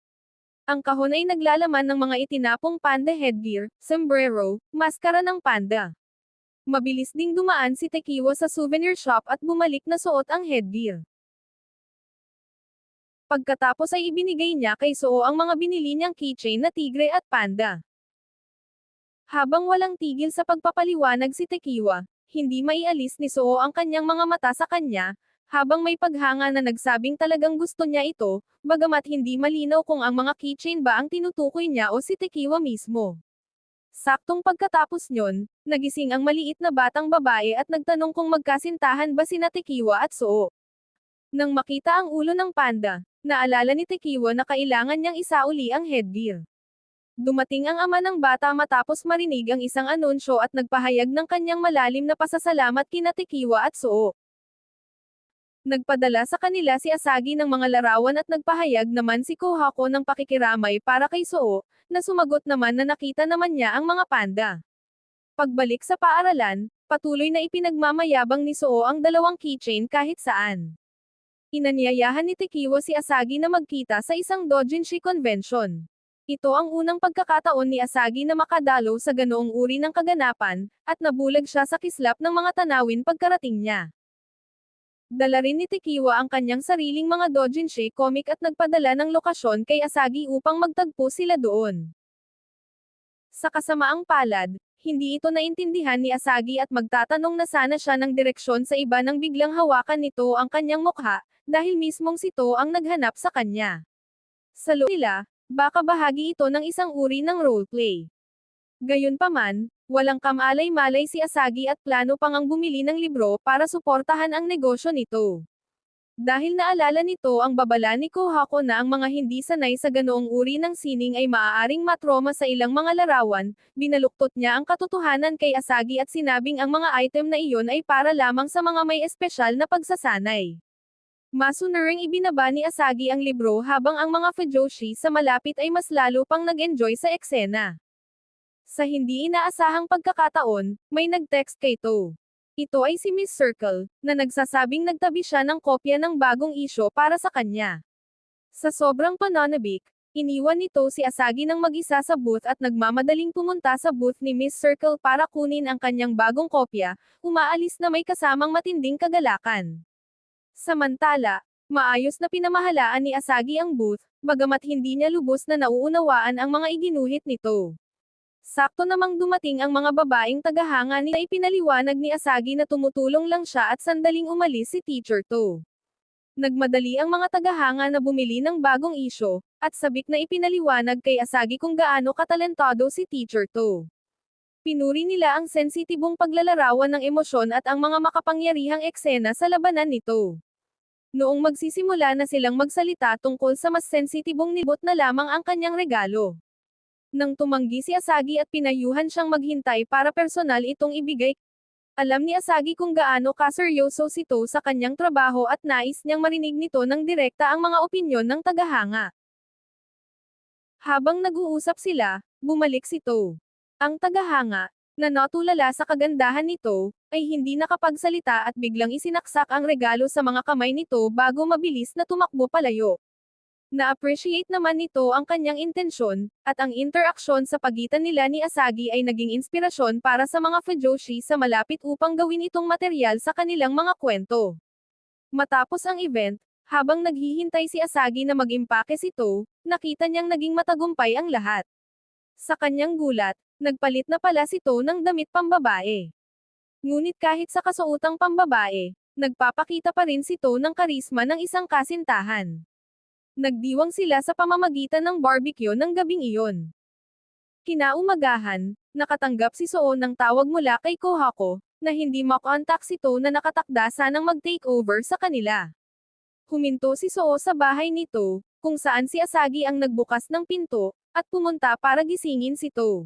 Ang kahon ay naglalaman ng mga itinapong panda headgear, sombrero, maskara ng panda. Mabilis ding dumaan si Tekiwa sa souvenir shop at bumalik na suot ang headgear. Pagkatapos ay ibinigay niya kay Soo ang mga binili niyang keychain na tigre at panda. Habang walang tigil sa pagpapaliwanag si Tekiwa, hindi maialis ni Soo ang kanyang mga mata sa kanya, habang may paghanga na nagsabing talagang gusto niya ito, bagamat hindi malinaw kung ang mga keychain ba ang tinutukoy niya o si Tekiwa mismo. Saktong pagkatapos nyon, nagising ang maliit na batang babae at nagtanong kung magkasintahan ba sina Tekiwa at Soo. Nang makita ang ulo ng panda, naalala ni Tekiwa na kailangan niyang isauli ang headgear. Dumating ang ama ng bata matapos marinig ang isang anunsyo at nagpahayag ng kanyang malalim na pasasalamat kina Tekiwa at Soo. Nagpadala sa kanila si Asagi ng mga larawan at nagpahayag naman si Kohako ng pakikiramay para kay Soo, na sumagot naman na nakita naman niya ang mga panda. Pagbalik sa paaralan, patuloy na ipinagmamayabang ni Soo ang dalawang keychain kahit saan. Inanyayahan ni Tekiwa si Asagi na magkita sa isang doujinshi convention. Ito ang unang pagkakataon ni Asagi na makadalo sa ganoong uri ng kaganapan, at nabulag siya sa kislap ng mga tanawin pagkarating niya. Dala rin ni Tekiwa ang kanyang sariling mga doujinshi comic at nagpadala ng lokasyon kay Asagi upang magtagpo sila doon. Sa kasamaang palad, hindi ito naintindihan ni Asagi at magtatanong na sana siya ng direksyon sa iba nang biglang hawakan nito ang kanyang mukha, dahil mismong si To ang naghanap sa kanya. Sa loob nila, baka bahagi ito ng isang uri ng roleplay. Gayunpaman, walang kamalay-malay si Asagi at plano pang ang bumili ng libro para suportahan ang negosyo nito. Dahil naalala nito ang babala ni Kohako na ang mga hindi sanay sa ganoong uri ng sining ay maaaring matroma sa ilang mga larawan, binaluktot niya ang katotohanan kay Asagi at sinabing ang mga item na iyon ay para lamang sa mga may espesyal na pagsasanay. Masunuring ibinaba ni Asagi ang libro habang ang mga fujoshi sa malapit ay mas lalo pang nag-enjoy sa eksena. Sa hindi inaasahang pagkakataon, may nag-text kay To. Ito ay si Miss Circle, na nagsasabing nagtabi siya ng kopya ng bagong isyo para sa kanya. Sa sobrang pananabik, iniwan ni To si Asagi ng mag-isa sa booth at nagmamadaling pumunta sa booth ni Miss Circle para kunin ang kanyang bagong kopya, umaalis na may kasamang matinding kagalakan. Samantala, maayos na pinamahalaan ni Asagi ang booth, bagamat hindi niya lubos na nauunawaan ang mga iginuhit nito. Sakto namang dumating ang mga babaeng tagahanga nila ipinaliwanag ni Asagi na tumutulong lang siya at sandaling umalis si Teacher To. Nagmadali ang mga tagahanga na bumili ng bagong isyo, at sabik na ipinaliwanag kay Asagi kung gaano katalentado si Teacher To. Pinuri nila ang sensitibong paglalarawan ng emosyon at ang mga makapangyarihang eksena sa labanan nito. Noong magsisimula na silang magsalita tungkol sa mas sensitibong nibot na lamang ang kanyang regalo. Nang tumanggi si Asagi at pinayuhan siyang maghintay para personal itong ibigay, alam ni Asagi kung gaano kaseryoso sito sa kanyang trabaho at nais niyang marinig nito ng direkta ang mga opinyon ng tagahanga. Habang nag-uusap sila, bumalik si To. Ang tagahanga, na natulala sa kagandahan nito, ay hindi nakapagsalita at biglang isinaksak ang regalo sa mga kamay nito bago mabilis na tumakbo palayo. Na-appreciate naman nito ang kanyang intensyon, at ang interaksyon sa pagitan nila ni Asagi ay naging inspirasyon para sa mga Fujoshi sa malapit upang gawin itong material sa kanilang mga kwento. Matapos ang event, habang naghihintay si Asagi na mag-impake si To, nakita niyang naging matagumpay ang lahat. Sa kanyang gulat, nagpalit na pala si To ng damit pambabae. Ngunit kahit sa kasuotang pambabae, nagpapakita pa rin si To ng karisma ng isang kasintahan. Nagdiwang sila sa pamamagitan ng barbecue ng gabing iyon. Kinaumagahan, nakatanggap si Soo ng tawag mula kay Kohako, na hindi makontak si To na nakatakda sanang mag-takeover sa kanila. Huminto si Soo sa bahay nito, kung saan si Asagi ang nagbukas ng pinto, at pumunta para gisingin si To.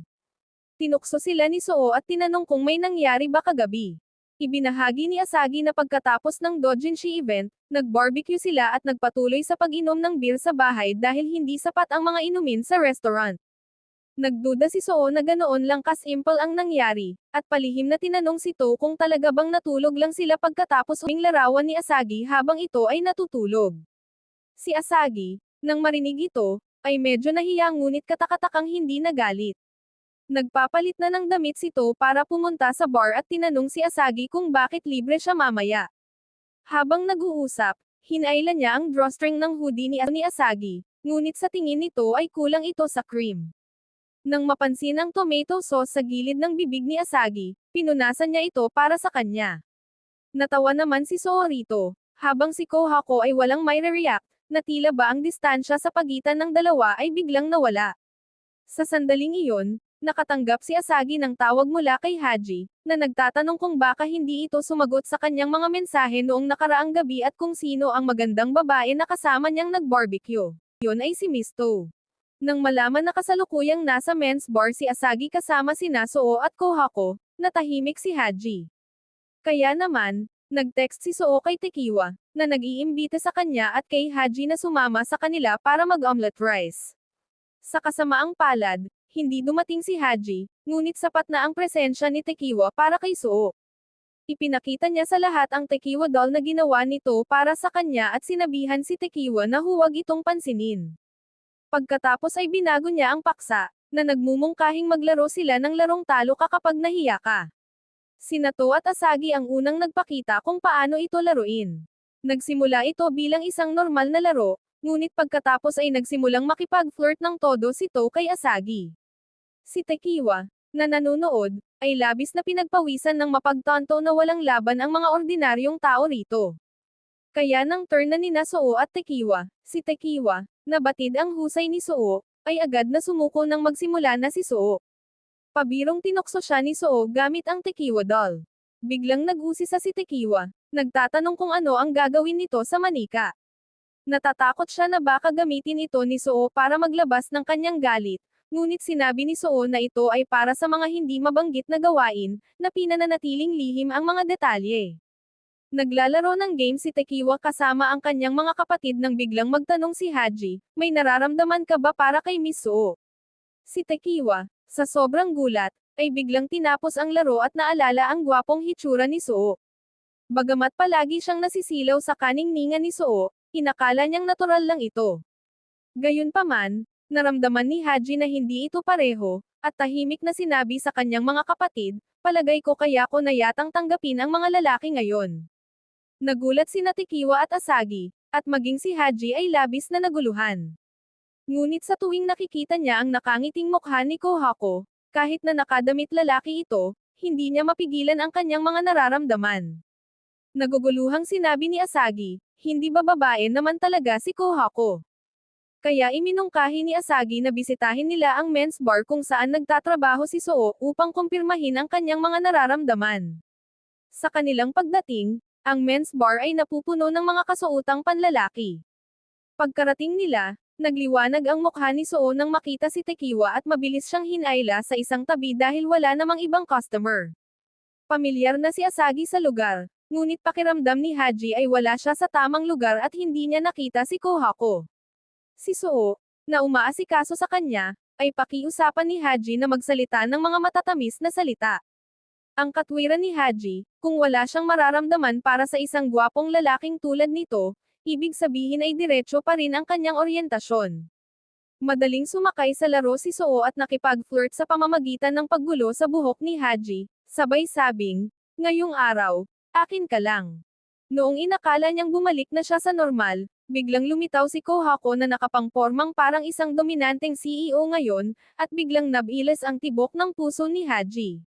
Tinukso sila ni Soo at tinanong kung may nangyari ba kagabi. Ibinahagi ni Asagi na pagkatapos ng doujinshi event, nag-barbecue sila at nagpatuloy sa pag-inom ng beer sa bahay dahil hindi sapat ang mga inumin sa restaurant. Nagduda si Soo na ganoon lang kasimple ang nangyari, at palihim na tinanong si To kung talaga bang natulog lang sila pagkatapos huling larawan ni Asagi habang ito ay natutulog. Si Asagi, nang marinig ito, ay medyo nahiya ngunit katakatakang hindi nagalit. Nagpapalit na ng damit si To para pumunta sa bar at tinanong si Asagi kung bakit libre siya mamaya. Habang nag-uusap, hinailan niya ang drawstring ng hoodie ni Asagi, ngunit sa tingin nito ay kulang ito sa cream. Nang mapansin ang tomato sauce sa gilid ng bibig ni Asagi, pinunasan niya ito para sa kanya. Natawa naman si Soo rito, habang si Kohako ay walang may react, na tila ba ang distansya sa pagitan ng dalawa ay biglang nawala. Sa sandaling iyon, nakatanggap si Asagi ng tawag mula kay Haji, na nagtatanong kung baka hindi ito sumagot sa kanyang mga mensahe noong nakaraang gabi at kung sino ang magandang babae na kasama niyang nag-barbecue. Yun ay si Miss To. Nang malaman na kasalukuyang nasa men's bar si Asagi kasama sina Soo at Kohako, natahimik si Haji. Kaya naman, nag-text si Soo kay Tekiwa, na nag-iimbita sa kanya at kay Haji na sumama sa kanila para mag-omelette rice. Sa kasamaang palad, hindi dumating si Haji, ngunit sapat na ang presensya ni Tekiwa para kay Soo. Ipinakita niya sa lahat ang Tekiwa doll na ginawa nito para sa kanya at sinabihan si Tekiwa na huwag itong pansinin. Pagkatapos ay binago niya ang paksa, na nagmumungkahing maglaro sila ng larong talo ka kapag nahiya ka. Sina To at Asagi ang unang nagpakita kung paano ito laruin. Nagsimula ito bilang isang normal na laro, ngunit pagkatapos ay nagsimulang makipag-flirt ng todo si To kay Asagi. Si Tekiwa, na nanonood, ay labis na pinagpawisan ng mapagtanto na walang laban ang mga ordinaryong tao rito. Kaya nang turn na nina Soo at Tekiwa, si Tekiwa, na batid ang husay ni Soo, ay agad na sumuko nang magsimula na si Soo. Pabirong tinokso siya ni Soo gamit ang Tekiwa doll. Biglang nag-usisa si Tekiwa, nagtatanong kung ano ang gagawin nito sa manika. Natatakot siya na baka gamitin ito ni Soo para maglabas ng kanyang galit, ngunit sinabi ni Soo na ito ay para sa mga hindi mabanggit na gawain, na pinananatiling lihim ang mga detalye. Naglalaro ng game si Tekiwa kasama ang kanyang mga kapatid nang biglang magtanong si Haji, may nararamdaman ka ba para kay Miss Soo? Si Tekiwa, sa sobrang gulat, ay biglang tinapos ang laro at naalala ang gwapong hitsura ni Soo. Bagamat palagi siyang nasisilaw sa kaningningan ni Soo, inakala niyang natural lang ito. Gayunpaman, naramdaman ni Haji na hindi ito pareho, at tahimik na sinabi sa kanyang mga kapatid, palagay ko kaya ko na yatang tanggapin ang mga lalaki ngayon. Nagulat sina Tekiwa at Asagi, at maging si Haji ay labis na naguluhan. Ngunit sa tuwing nakikita niya ang nakangiting mukha ni Kohako, kahit na nakadamit lalaki ito, hindi niya mapigilan ang kanyang mga nararamdaman. Naguguluhang sinabi ni Asagi, hindi ba babae naman talaga si Kohako? Kaya iminungkahi ni Asagi na bisitahin nila ang men's bar kung saan nagtatrabaho si Soo upang kumpirmahin ang kanyang mga nararamdaman. Sa kanilang pagdating, ang men's bar ay napupuno ng mga kasuotang panlalaki. Pagkarating nila, nagliwanag ang mukha ni Soo nang makita si Tekiwa at mabilis siyang hinayla sa isang tabi dahil wala namang ibang customer. Pamilyar na si Asagi sa lugar, ngunit pakiramdam ni Haji ay wala siya sa tamang lugar at hindi niya nakita si Kohako. Si Soo, na umaasikaso sa kanya, ay pakiusapan ni Haji na magsalita ng mga matatamis na salita. Ang katwiran ni Haji, kung wala siyang mararamdaman para sa isang gwapong lalaking tulad nito, ibig sabihin ay diretso pa rin ang kanyang oryentasyon. Madaling sumakay sa laro si Soo at nakipag-flirt sa pamamagitan ng paggulo sa buhok ni Haji, sabay sabing, "Ngayong araw, akin ka lang." Noong inakala niyang bumalik na siya sa normal, biglang lumitaw si Kohako na nakapangpormang parang isang dominanteng CEO ngayon, at biglang nabiles ang tibok ng puso ni Haji.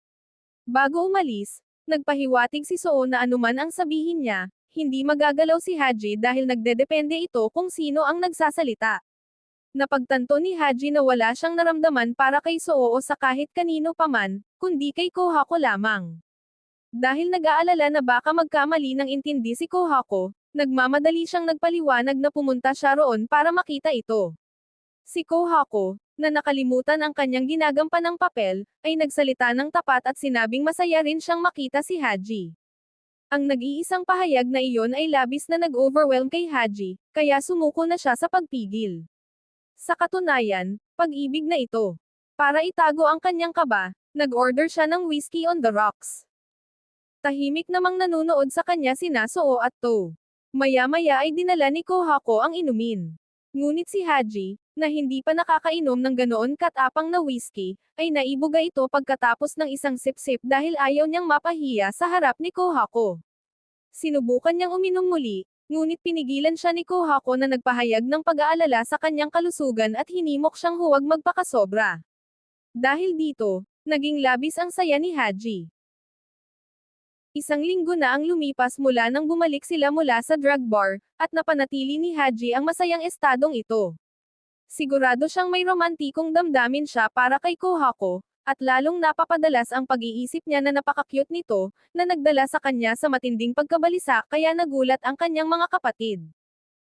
Bago umalis, nagpahiwatig si Soo na anuman ang sabihin niya, hindi magagalaw si Haji dahil nagdedepende ito kung sino ang nagsasalita. Napagtanto ni Haji na wala siyang naramdaman para kay Soo o sa kahit kanino paman, kundi kay Kohako lamang. Dahil nag-aalala na baka magkamali ng intindi si Kohako, nagmamadali siyang nagpaliwanag na pumunta siya roon para makita ito. Si Kohako, na nakalimutan ang kanyang ginagampanang papel, ay nagsalita ng tapat at sinabing masaya rin siyang makita si Haji. Ang nag-iisang pahayag na iyon ay labis na nag-overwhelm kay Haji, kaya sumuko na siya sa pagpigil. Sa katunayan, pag-ibig na ito. Para itago ang kanyang kaba, nag-order siya ng whiskey on the rocks. Tahimik namang nanunood sa kanya sina Soo at To. Maya-maya ay dinala ni Kohako ang inumin. Ngunit si Haji, na hindi pa nakakainom ng ganoon katapang na whiskey, ay naibuga ito pagkatapos ng isang sip-sip dahil ayaw niyang mapahiya sa harap ni Kohako. Sinubukan niyang uminom muli, ngunit pinigilan siya ni Kohako na nagpahayag ng pag-aalala sa kanyang kalusugan at hinimok siyang huwag magpakasobra. Dahil dito, naging labis ang saya ni Haji. Isang linggo na ang lumipas mula nang bumalik sila mula sa drug bar, at napanatili ni Haji ang masayang estadong ito. Sigurado siyang may romantikong damdamin siya para kay Kohako, at lalong napapadalas ang pag-iisip niya na napaka-cute nito, na nagdala sa kanya sa matinding pagkabalisa kaya nagulat ang kanyang mga kapatid.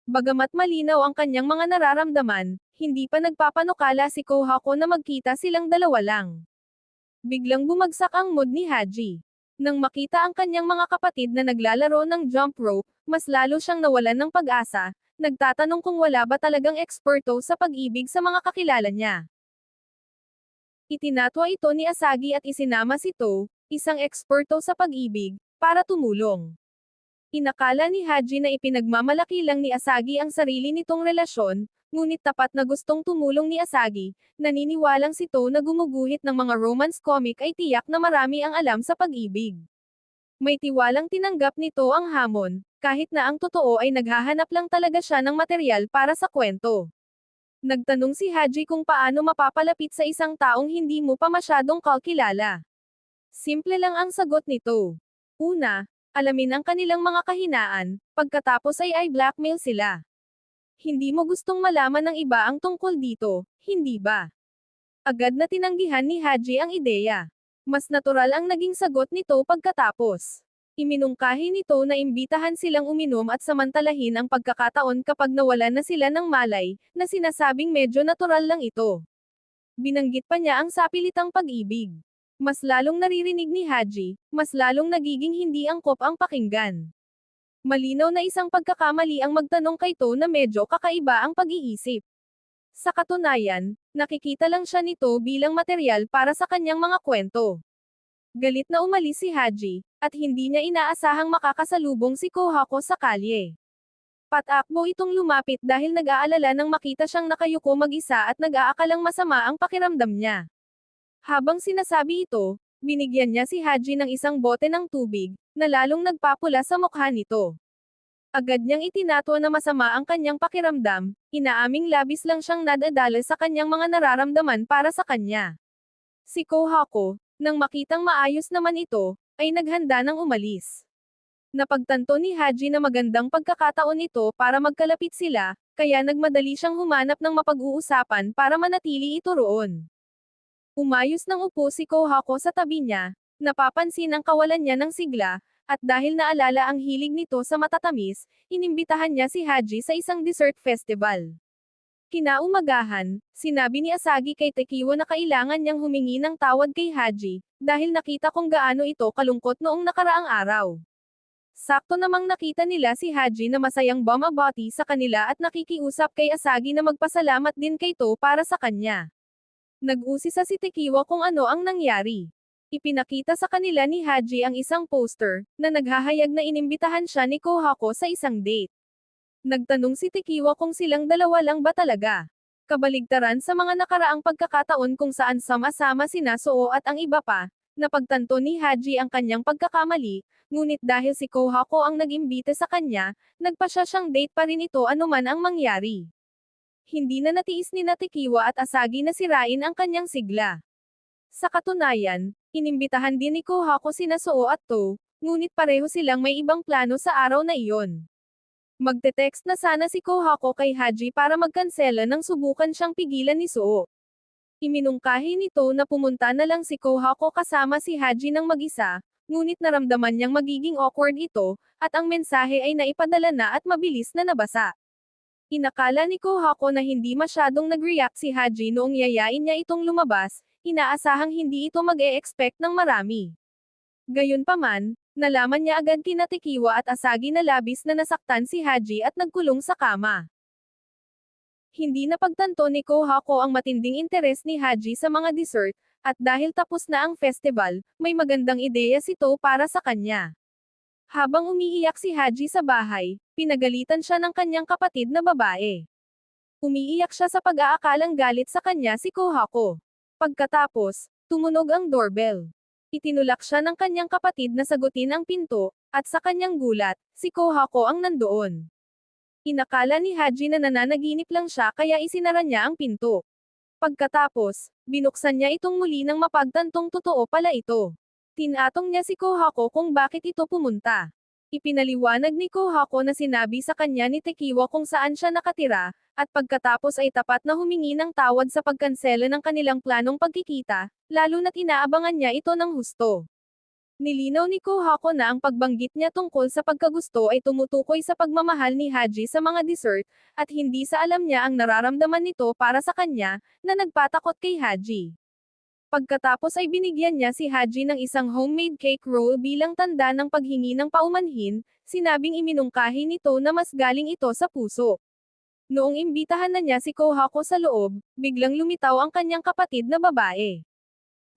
Bagamat malinaw ang kanyang mga nararamdaman, hindi pa nagpapanukala si Kohako na magkita silang dalawa lang. Biglang bumagsak ang mood ni Haji. Nang makita ang kanyang mga kapatid na naglalaro ng jump rope, mas lalo siyang nawalan ng pag-asa, nagtatanong kung wala ba talagang eksperto sa pag-ibig sa mga kakilala niya. Itinatwa ito ni Asagi at isinama si To, isang eksperto sa pag-ibig, para tumulong. Inakala ni Haji na ipinagmamalaki lang ni Asagi ang sarili nitong relasyon, ngunit tapat na gustong tumulong ni Asagi, naniniwalang si To na gumuguhit ng mga romance comic ay tiyak na marami ang alam sa pag-ibig. May tiwalang tinanggap nito ang hamon, kahit na ang totoo ay naghahanap lang talaga siya ng material para sa kwento. Nagtanong si Haji kung paano mapapalapit sa isang taong hindi mo pa masyadong kakilala. Simple lang ang sagot nito. Una, alamin ang kanilang mga kahinaan, pagkatapos ay blackmail sila. Hindi mo gustong malaman ng iba ang tungkol dito, hindi ba? Agad na tinanggihan ni Haji ang ideya. Mas natural ang naging sagot nito pagkatapos. Iminungkahi nito na imbitahan silang uminom at samantalahin ang pagkakataon kapag nawalan na sila ng malay, na sinasabing medyo natural lang ito. Binanggit pa niya ang sapilitang pag-ibig. Mas lalong naririnig ni Haji, mas lalong nagiging hindi angkop ang pakinggan. Malinaw na isang pagkakamali ang magtanong kay To na medyo kakaiba ang pag-iisip. Sa katunayan, nakikita lang siya nito bilang material para sa kanyang mga kwento. Galit na umalis si Haji, at hindi niya inaasahang makakasalubong si Kohako sa kalye. Patakbo itong lumapit dahil nag-aalala nang makita siyang nakayuko mag-isa at nag-aakalang masama ang pakiramdam niya. Habang sinasabi ito, binigyan niya si Haji ng isang bote ng tubig, na lalong nagpapula sa mukha nito. Agad niyang itinatwa na masama ang kanyang pakiramdam, inaaming labis lang siyang nadadala sa kanyang mga nararamdaman para sa kanya. Si Kohako, nang makitang maayos naman ito, ay naghanda ng umalis. Napagtanto ni Haji na magandang pagkakataon ito para magkalapit sila, kaya nagmadali siyang humanap ng mapag-uusapan para manatili ito roon. Umayos ng upo si Kohako sa tabi niya, napapansin ang kawalan niya ng sigla, at dahil naalala ang hilig nito sa matatamis, inimbitahan niya si Haji sa isang dessert festival. Kinaumagahan, sinabi ni Asagi kay Tekiwo na kailangan niyang humingi ng tawad kay Haji, dahil nakita kung gaano ito kalungkot noong nakaraang araw. Sakto namang nakita nila si Haji na masayang bumabati sa kanila at nakikiusap kay Asagi na magpasalamat din kay To para sa kanya. Nag-usisa si Tekiwa kung ano ang nangyari. Ipinakita sa kanila ni Haji ang isang poster, na naghahayag na inimbitahan siya ni Kohako sa isang date. Nagtanong si Tekiwa kung silang dalawa lang ba talaga. Kabaligtaran sa mga nakaraang pagkakataon kung saan sama-sama sina Soo at ang iba pa, napagtanto ni Haji ang kanyang pagkakamali, ngunit dahil si Kohako ang nag-imbita sa kanya, nagpasya siyang date pa rin ito anuman ang mangyari. Hindi na natiis ni Tekiwa at Asagi na sirain ang kanyang sigla. Sa katunayan, inimbitahan din ni Kohako sina Soo at To, ngunit pareho silang may ibang plano sa araw na iyon. Magte-text na sana si Kohako kay Haji para magkansela nang subukan siyang pigilan ni Soo. Iminungkahi nito na pumunta na lang si Kohako kasama si Haji ng mag-isa, ngunit naramdaman niyang magiging awkward ito, at ang mensahe ay naipadala na at mabilis na nabasa. Inakala ni Kohako na hindi masyadong nag-react si Haji noong yayain niya itong lumabas, inaasahang hindi ito mag-e-expect ng marami. Gayunpaman, nalaman niya agad kina Tekiwa at Asagi na labis na nasaktan si Haji at nagkulong sa kama. Hindi napagtanto ni Kohako ang matinding interes ni Haji sa mga dessert, at dahil tapos na ang festival, may magandang ideya si To para sa kanya. Habang umiiyak si Haji sa bahay, pinagalitan siya ng kanyang kapatid na babae. Umiiyak siya sa pag-aakalang galit sa kanya si Kohako. Pagkatapos, tumunog ang doorbell. Itinulak siya ng kanyang kapatid na sagutin ang pinto, at sa kanyang gulat, si Kohako ang nandoon. Inakala ni Haji na nananaginip lang siya kaya isinara niya ang pinto. Pagkatapos, binuksan niya itong muli nang mapagtantong totoo pala ito. Tinatong niya si Kohako kung bakit ito pumunta. Ipinaliwanag ni Kohako na sinabi sa kanya ni Tekiwa kung saan siya nakatira, at pagkatapos ay tapat na humingi ng tawad sa pagkansela ng kanilang planong pagkikita, lalo na't inaabangan niya ito ng husto. Nilinaw ni Kohako na ang pagbanggit niya tungkol sa pagkagusto ay tumutukoy sa pagmamahal ni Haji sa mga dessert, at hindi sa alam niya ang nararamdaman nito para sa kanya, na nagpatakot kay Haji. Pagkatapos ay binigyan niya si Haji ng isang homemade cake roll bilang tanda ng paghingi ng paumanhin, sinabing iminungkahi nito na mas galing ito sa puso. Noong imbitahan na niya si Kohako sa loob, biglang lumitaw ang kanyang kapatid na babae.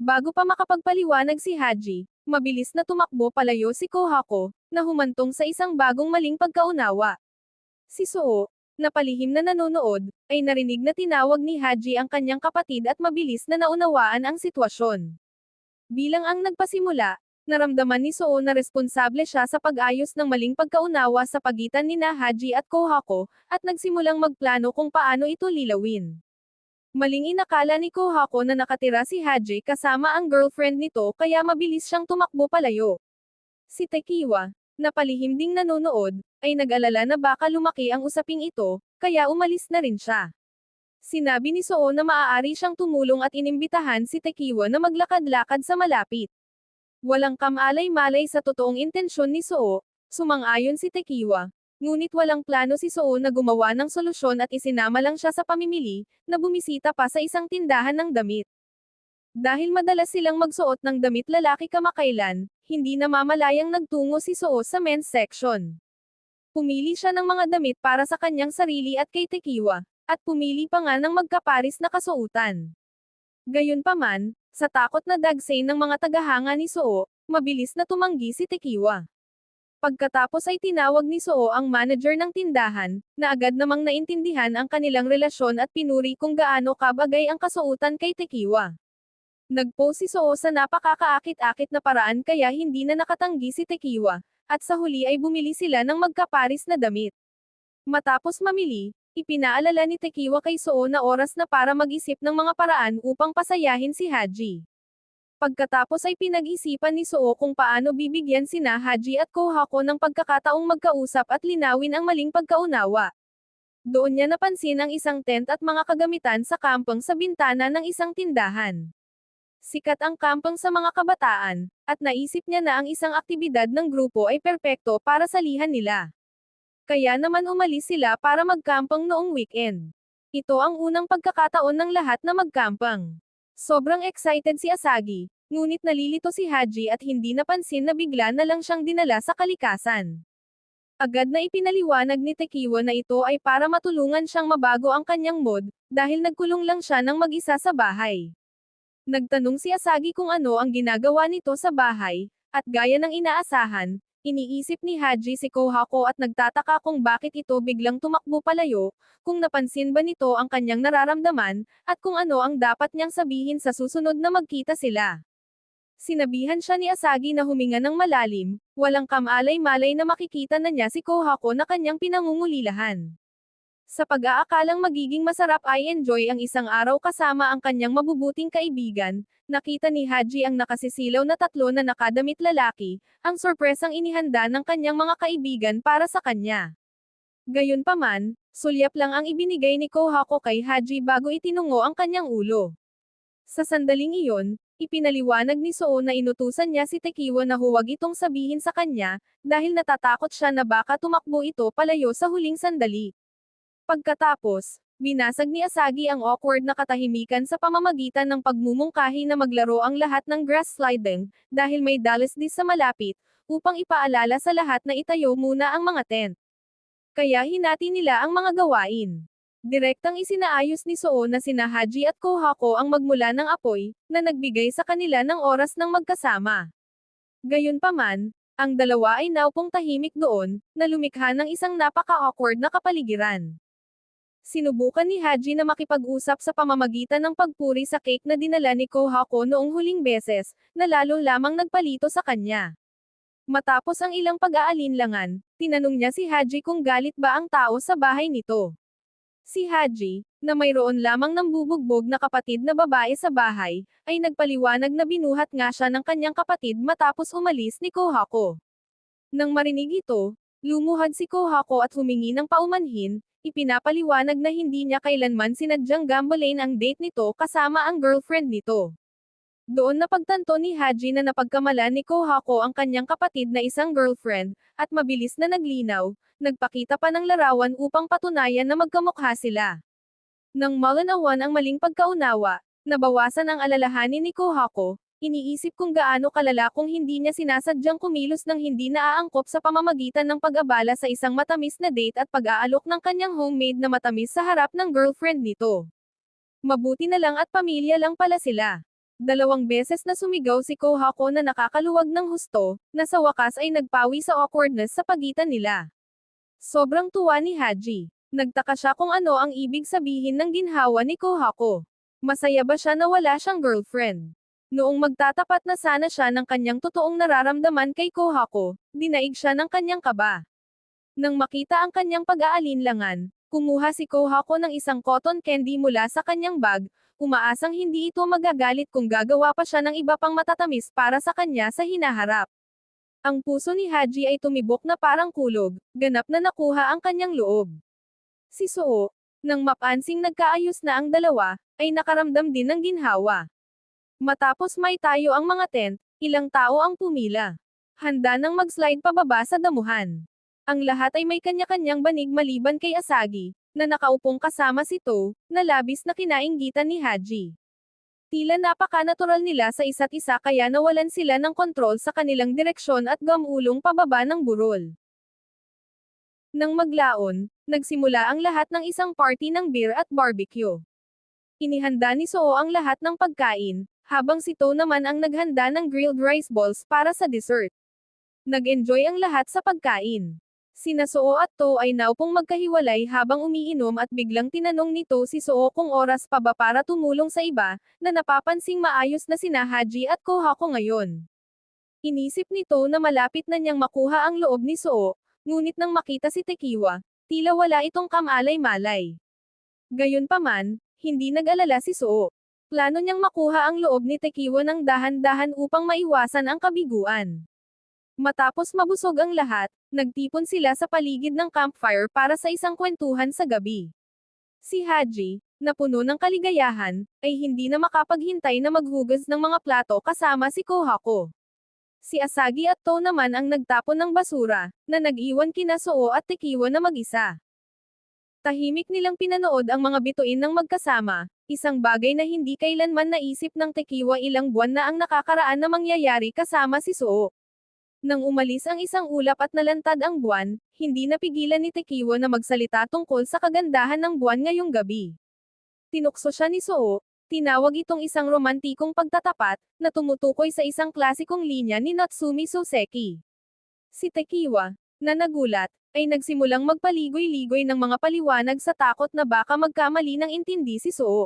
Bago pa makapagpaliwanag si Haji, mabilis na tumakbo palayo si Kohako, na humantong sa isang bagong maling pagkaunawa. Si Soo, na palihim na nanonood, ay narinig na tinawag ni Haji ang kanyang kapatid at mabilis na naunawaan ang sitwasyon. Bilang ang nagpasimula, naramdaman ni Soo na responsable siya sa pag-ayos ng maling pagkaunawa sa pagitan ni Haji at Kohako, at nagsimulang magplano kung paano ito lilawin. Maling inakala ni Kohako na nakatira si Haji kasama ang girlfriend nito kaya mabilis siyang tumakbo palayo. Si Tekiwa, na palihim ding nanonood, ay nag-alala na baka lumaki ang usaping ito, kaya umalis na rin siya. Sinabi ni Soo na maaari siyang tumulong at inimbitahan si Tekiwa na maglakad-lakad sa malapit. Walang kamalay-malay sa totoong intensyon ni Soo, sumang-ayon si Tekiwa. Ngunit walang plano si Soo na gumawa ng solusyon at isinama lang siya sa pamimili, na bumisita pa sa isang tindahan ng damit. Dahil madalas silang magsuot ng damit lalaki kamakailan, hindi namamalayang nagtungo si Soo sa men's section. Pumili siya ng mga damit para sa kanyang sarili at kay Tekiwa, at pumili pa nga ng magkaparis na kasuotan. Gayunpaman, sa takot na dagsay ng mga tagahanga ni Soo, mabilis na tumanggi si Tekiwa. Pagkatapos ay tinawag ni Soo ang manager ng tindahan, na agad namang naintindihan ang kanilang relasyon at pinuri kung gaano kabagay ang kasuotan kay Tekiwa. Nag-post si Soo sa napakakaakit-akit na paraan kaya hindi na nakatanggi si Tekiwa, at sa huli ay bumili sila ng magkaparis na damit. Matapos mamili, ipinaalala ni Tekiwa kay Soo na oras na para mag-isip ng mga paraan upang pasayahin si Haji. Pagkatapos ay pinag-isipan ni Suo kung paano bibigyan sina Haji at Kohako ng pagkakataong magkausap at linawin ang maling pagkaunawa. Doon niya napansin ang isang tent at mga kagamitan sa kampong sa bintana ng isang tindahan. Sikat ang kampong sa mga kabataan, at naisip niya na ang isang aktibidad ng grupo ay perpekto para sa lihan nila. Kaya naman umalis sila para magkampong noong weekend. Ito ang unang pagkakataon ng lahat na magkampang. Sobrang excited si Asagi, ngunit nalilito si Haji at hindi napansin na bigla na lang siyang dinala sa kalikasan. Agad na ipinaliwanag ni Tekiwa na ito ay para matulungan siyang mabago ang kanyang mood, dahil nagkulong lang siya ng mag-isa sa bahay. Nagtanong si Asagi kung ano ang ginagawa nito sa bahay, at gaya ng inaasahan, iniisip ni Haji si Kohako at nagtataka kung bakit ito biglang tumakbo palayo, kung napansin ba nito ang kanyang nararamdaman, at kung ano ang dapat niyang sabihin sa susunod na magkita sila. Sinabihan siya ni Asagi na huminga ng malalim, walang kamalay-malay na makikita na niya si Kohako na kanyang pinangungulilahan. Sa pag-aakalang magiging masarap ay enjoy ang isang araw kasama ang kanyang mabubuting kaibigan, nakita ni Haji ang nakasisilaw na tatlo na nakadamit lalaki, ang sorpresang inihanda ng kanyang mga kaibigan para sa kanya. Gayunpaman, sulyap lang ang ibinigay ni Kohako kay Haji bago itinungo ang kanyang ulo. Sa sandaling iyon, ipinaliwanag ni Suo na inutusan niya si Tekiwa na huwag itong sabihin sa kanya, dahil natatakot siya na baka tumakbo ito palayo sa huling sandali. Pagkatapos, binasag ni Asagi ang awkward na katahimikan sa pamamagitan ng pagmumungkahi na maglaro ang lahat ng grass sliding, dahil may dalesdis sa malapit, upang ipaalala sa lahat na itayo muna ang mga tent. Kaya hinati nila ang mga gawain. Direktang isinaayos ni Suo na sina Haji at Kohako ang magmula ng apoy, na nagbigay sa kanila ng oras ng magkasama. Gayunpaman, ang dalawa ay naupong tahimik doon, na lumikha ng isang napaka-awkward na kapaligiran. Sinubukan ni Haji na makipag-usap sa pamamagitan ng pagpuri sa cake na dinala ni Kohako noong huling beses, na lalo lamang nagpalito sa kanya. Matapos ang ilang pag-aalinlangan, tinanong niya si Haji kung galit ba ang tao sa bahay nito. Si Haji, na mayroon lamang ng bubugbog na kapatid na babae sa bahay, ay nagpaliwanag na binuhat nga siya ng kanyang kapatid matapos umalis ni Kohako. Nang marinig ito, lumuhad si Kohako at humingi ng paumanhin, ipinapaliwanag na hindi niya kailanman sinadyang gambalain ang date nito kasama ang girlfriend nito. Doon napagtanto ni Haji na napagkamalan ni Kohako ang kanyang kapatid na isang girlfriend, at mabilis na naglinaw, nagpakita pa ng larawan upang patunayan na magkamukha sila. Nang malanawan ang maling pagkaunawa, nabawasan ang alalahanin ni Kohako, iniisip kung gaano kalala kung hindi niya sinasadyang kumilos ng hindi naaangkop sa pamamagitan ng pag-abala sa isang matamis na date at pag-aalok ng kanyang homemade na matamis sa harap ng girlfriend nito. Mabuti na lang at pamilya lang pala sila. 2 beses na sumigaw si Kohako na nakakaluwag ng husto, na sa wakas ay nagpawi sa awkwardness sa pagitan nila. Sobrang tuwa ni Haji. Nagtaka siya kung ano ang ibig sabihin ng ginhawa ni Kohako. Masaya ba siya na wala siyang girlfriend? Noong magtatapat na sana siya ng kanyang totoong nararamdaman kay Kohako, dinaig siya ng kanyang kaba. Nang makita ang kanyang pag-aalinlangan, kumuha si Kohako ng isang cotton candy mula sa kanyang bag, umaasang hindi ito magagalit kung gagawa pa siya ng iba pang matatamis para sa kanya sa hinaharap. Ang puso ni Haji ay tumibok na parang kulog, ganap na nakuha ang kanyang loob. Si Suo, nang mapansing nagkaayos na ang dalawa, ay nakaramdam din ng ginhawa. Matapos may tayo ang mga tent, ilang tao ang pumila. Handa nang mag-slide pababa sa damuhan. Ang lahat ay may kanya-kanyang banig maliban kay Asagi, na nakaupong kasama si To, na labis na kinainggitan ni Haji. Tila napaka-natural nila sa isa't isa kaya nawalan sila ng kontrol sa kanilang direksyon at gamulong pababa ng burol. Nang maglaon, nagsimula ang lahat ng isang party ng beer at barbecue. Inihanda ni Suo ang lahat ng pagkain, habang si To naman ang naghanda ng grilled rice balls para sa dessert. Nag-enjoy ang lahat sa pagkain. Sina Suo at To ay naupong magkahiwalay habang umiinom at biglang tinanong ni To si Suo kung oras pa ba para tumulong sa iba, na napapansing maayos na sina Haji at Kohako ngayon. Inisip ni To na malapit na niyang makuha ang loob ni Suo, ngunit nang makita si Tekiwa, tila wala itong kamalay-malay. Gayunpaman, hindi nag-alala si Suo. Plano niyang makuha ang loob ni Tekiwa ng dahan-dahan upang maiwasan ang kabiguan. Matapos mabusog ang lahat, nagtipon sila sa paligid ng campfire para sa isang kwentuhan sa gabi. Si Haji, na puno ng kaligayahan, ay hindi na makapaghintay na maghugas ng mga plato kasama si Kohako. Si Asagi at To naman ang nagtapon ng basura, na nag-iwan kina Soo at Tekiwa na mag-isa. Tahimik nilang pinanood ang mga bituin ng magkasama, isang bagay na hindi kailanman naisip ng Tekiwa ilang buwan na ang nakakaraan na mangyayari kasama si Soo. Nang umalis ang isang ulap at nalantad ang buwan, hindi napigilan ni Tekiwa na magsalita tungkol sa kagandahan ng buwan ngayong gabi. Tinukso siya ni Soo, tinawag itong isang romantikong pagtatapat, na tumutukoy sa isang klasikong linya ni Natsumi Soseki. Si Tekiwa, na nagulat, ay nagsimulang magpaligoy-ligoy ng mga paliwanag sa takot na baka magkamali ng intindi si Soo.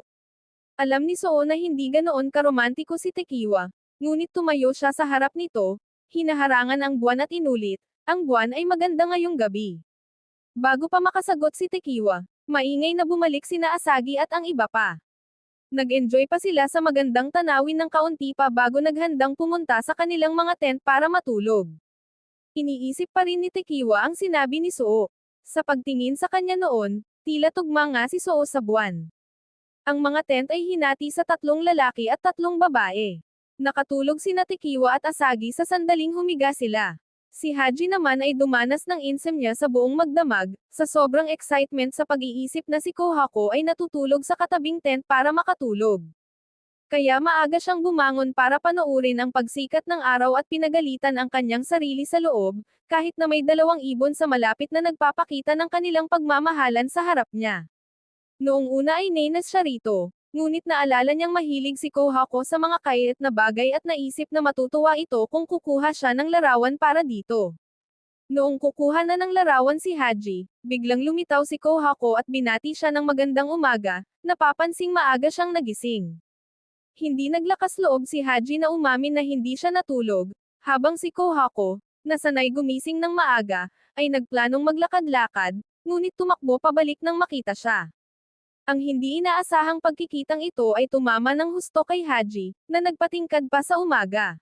Alam ni Soo na hindi ganoon karomantiko si Tekiwa, ngunit tumayo siya sa harap nito, hinaharangan ang buwan at inulit, ang buwan ay maganda ngayong gabi. Bago pa makasagot si Tekiwa, maingay na bumalik sina Asagi at ang iba pa. Nag-enjoy pa sila sa magandang tanawin ng kaunti pa bago naghandang pumunta sa kanilang mga tent para matulog. Iniisip pa rin ni Tekiwa ang sinabi ni Soo. Sa pagtingin sa kanya noon, tila tugma nga si Soo sa buwan. Ang mga tent ay hinati sa 3 lalaki at 3 babae. Nakatulog sina Tekiwa at Asagi sa sandaling humiga sila. Si Haji naman ay dumanas ng insomnia sa buong magdamag, sa sobrang excitement sa pag-iisip na si Kohako ay natutulog sa katabing tent para makatulog. Kaya maaga siyang bumangon para panoorin ang pagsikat ng araw at pinagalitan ang kanyang sarili sa loob, kahit na may 2 ibon sa malapit na nagpapakita ng kanilang pagmamahalan sa harap niya. Noong una ay nainas siya rito, ngunit naalala niyang mahilig si Kohako sa mga kayat na bagay at naisip na matutuwa ito kung kukuha siya ng larawan para dito. Noong kukuha na ng larawan si Haji, biglang lumitaw si Kohako at binati siya ng magandang umaga, napapansing maaga siyang nagising. Hindi naglakas loob si Haji na umamin na hindi siya natulog, habang si Kohako, na sanay gumising ng maaga, ay nagplanong maglakad-lakad, ngunit tumakbo pabalik nang makita siya. Ang hindi inaasahang pagkikitang ito ay tumama ng husto kay Haji, na nagpatingkad pa sa umaga.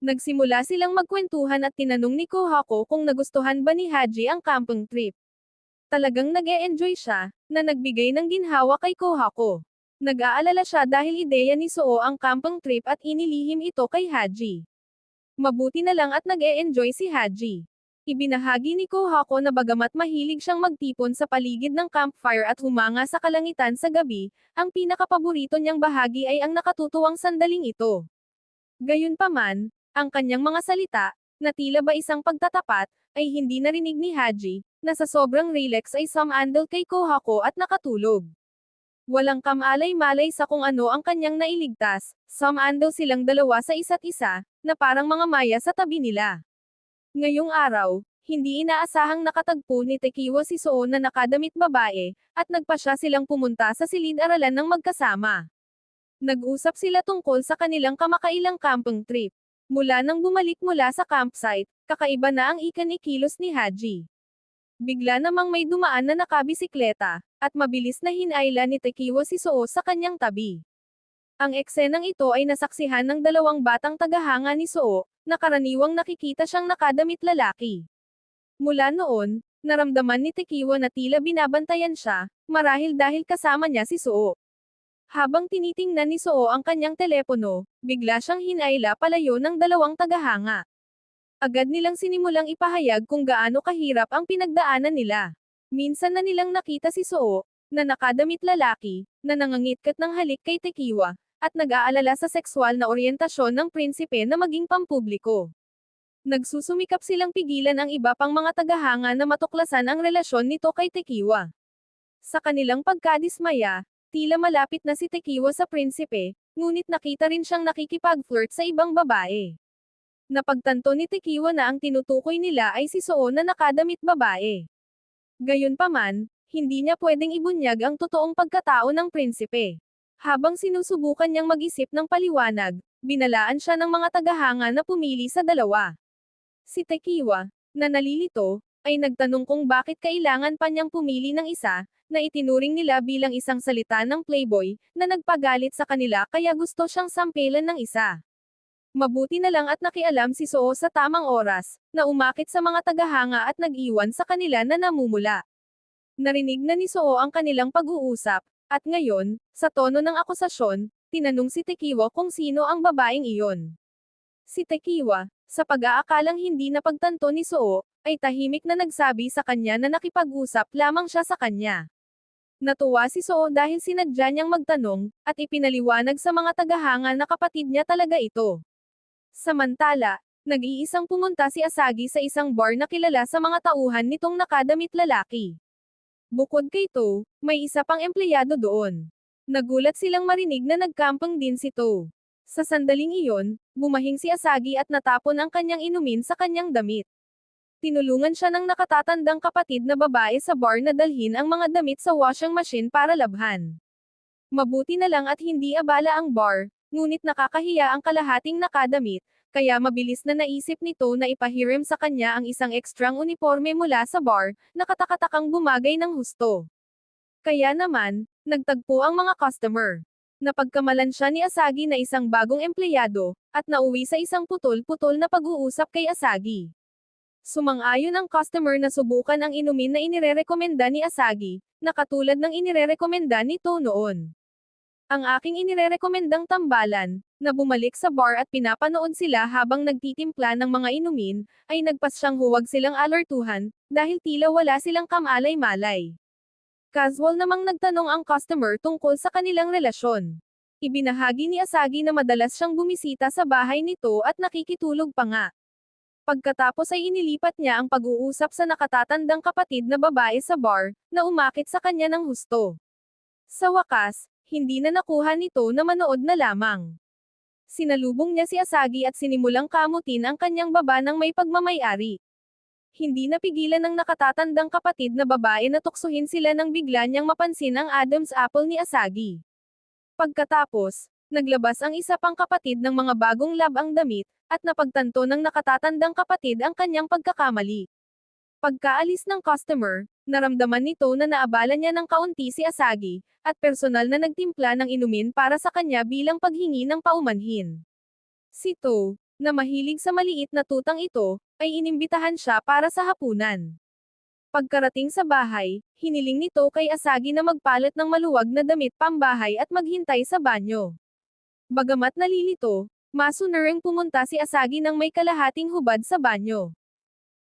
Nagsimula silang magkwentuhan at tinanong ni Kohako kung nagustuhan ba ni Haji ang camping trip. Talagang nag-e-enjoy siya, na nagbigay ng ginhawa kay Kohako. Nag-aalala siya dahil ideya ni Soo ang camping trip at inilihim ito kay Haji. Mabuti na lang at nag-e-enjoy si Haji. Ibinahagi ni Kohako na bagamat mahilig siyang magtipon sa paligid ng campfire at humanga sa kalangitan sa gabi, ang pinakapaborito niyang bahagi ay ang nakatutuwang sandaling ito. Gayunpaman, ang kanyang mga salita, na tila ba isang pagtatapat, ay hindi narinig ni Haji, na sa sobrang relax ay sumandal kay Kohako at nakatulog. Walang kamalay-malay sa kung ano ang kanyang nailigtas, sumandal silang dalawa sa isa't isa, na parang mga maya sa tabi nila. Ngayong araw, hindi inaasahang nakatagpo ni Tekiwa si Soo na nakadamit babae, at nagpasya silang pumunta sa silid-aralan ng magkasama. Nag-usap sila tungkol sa kanilang kamakailang camping trip. Mula nang bumalik mula sa campsite, kakaiba na ang ikinikilos ni Haji. Bigla namang may dumaan na nakabisikleta, at mabilis na hinayla ni Tekiwa si Soo sa kanyang tabi. Ang eksenang ito ay nasaksihan ng 2 batang tagahanga ni Soo, na karaniwang nakikita siyang nakadamit lalaki. Mula noon, naramdaman ni Tekiwa na tila binabantayan siya, marahil dahil kasama niya si Soo. Habang tinitingnan ni Soo ang kanyang telepono, bigla siyang hinayla palayo ng 2 tagahanga. Agad nilang sinimulang ipahayag kung gaano kahirap ang pinagdaanan nila. Minsan na nilang nakita si Soo, na nakadamit lalaki, na nangangitkat ng halik kay Tekiwa, at nag-aalala sa sexual na oryentasyon ng prinsipe na maging pampubliko. Nagsusumikap silang pigilan ang iba pang mga tagahanga na matuklasan ang relasyon nito kay Tekiwa. Sa kanilang pagkadismaya, tila malapit na si Tekiwa sa prinsipe, ngunit nakita rin siyang nakikipag-flirt sa ibang babae. Napagtanto ni Tekiwa na ang tinutukoy nila ay si Soo na nakadamit babae. Gayunpaman, hindi niya pwedeng ibunyag ang totoong pagkatao ng prinsipe. Habang sinusubukan niyang mag-isip ng paliwanag, binalaan siya ng mga tagahanga na pumili sa 2. Si Tekiwa, na nalilito, ay nagtanong kung bakit kailangan pa niyang pumili ng isa, na itinuring nila bilang isang salita ng playboy, na nagpagalit sa kanila kaya gusto siyang sampelan ng isa. Mabuti na lang at nakialam si Soo sa tamang oras, na umakit sa mga tagahanga at nag-iwan sa kanila na namumula. Narinig na ni Soo ang kanilang pag-uusap, at ngayon, sa tono ng akusasyon, tinanong si Tekiwa kung sino ang babaeng iyon. Si Tekiwa, sa pag-aakalang hindi napagtanto ni Soo, ay tahimik na nagsabi sa kanya na nakipag-usap lamang siya sa kanya. Natuwa si Soo dahil sinadya niyang magtanong, at ipinaliwanag sa mga tagahanga na kapatid niya talaga ito. Samantala, nag-iisang pumunta si Asagi sa isang bar na kilala sa mga tauhan nitong nakadamit lalaki. Bukod kay To, may isa pang empleyado doon. Nagulat silang marinig na nagkampang din si To. Sa sandaling iyon, bumahing si Asagi at natapon ang kanyang inumin sa kanyang damit. Tinulungan siya ng nakatatandang kapatid na babae sa bar na dalhin ang mga damit sa washing machine para labhan. Mabuti na lang at hindi abala ang bar, ngunit nakakahiya ang kalahating nakadamit, kaya mabilis na naisip nito na ipahiram sa kanya ang isang ekstrang uniforme mula sa bar, na katakatakang bumagay ng husto. Kaya naman, nagtagpo ang mga customer. Napagkamalan siya ni Asagi na isang bagong empleyado, at nauwi sa isang putol-putol na pag-uusap kay Asagi. Sumang-ayon ang customer na subukan ang inumin na inirerekomenda ni Asagi, na katulad ng inirerekomenda ni To noon. Ang aking inirerekomendang tambalan, na bumalik sa bar at pinapanood sila habang nagtitimpla ng mga inumin, ay nagpasyang huwag silang alertuhan, dahil tila wala silang kamalay-malay. Casual namang nagtanong ang customer tungkol sa kanilang relasyon. Ibinahagi ni Asagi na madalas siyang bumisita sa bahay nito at nakikitulog pa nga. Pagkatapos ay inilipat niya ang pag-uusap sa nakatatandang kapatid na babae sa bar, na umakit sa kanya ng husto. Sa wakas, hindi na nakuha nito na manood na lamang. Sinalubong niya si Asagi at sinimulang kamutin ang kanyang baba ng may pagmamay-ari. Hindi napigilan ng nakatatandang kapatid na babae na tuksuhin sila nang bigla niyang mapansin ang Adam's apple ni Asagi. Pagkatapos, naglabas ang isa pang kapatid ng mga bagong labang damit, at napagtanto ng nakatatandang kapatid ang kanyang pagkakamali. Pagkaalis ng customer, naramdaman nito na naabala niya ng kaunti si Asagi, at personal na nagtimpla ng inumin para sa kanya bilang paghingi ng paumanhin. Si To, na mahilig sa maliit na tutang ito, ay inimbitahan siya para sa hapunan. Pagkarating sa bahay, hiniling nito kay Asagi na magpalit ng maluwag na damit pambahay at maghintay sa banyo. Bagamat nalilito, masunareng pumunta si Asagi nang may kalahating hubad sa banyo.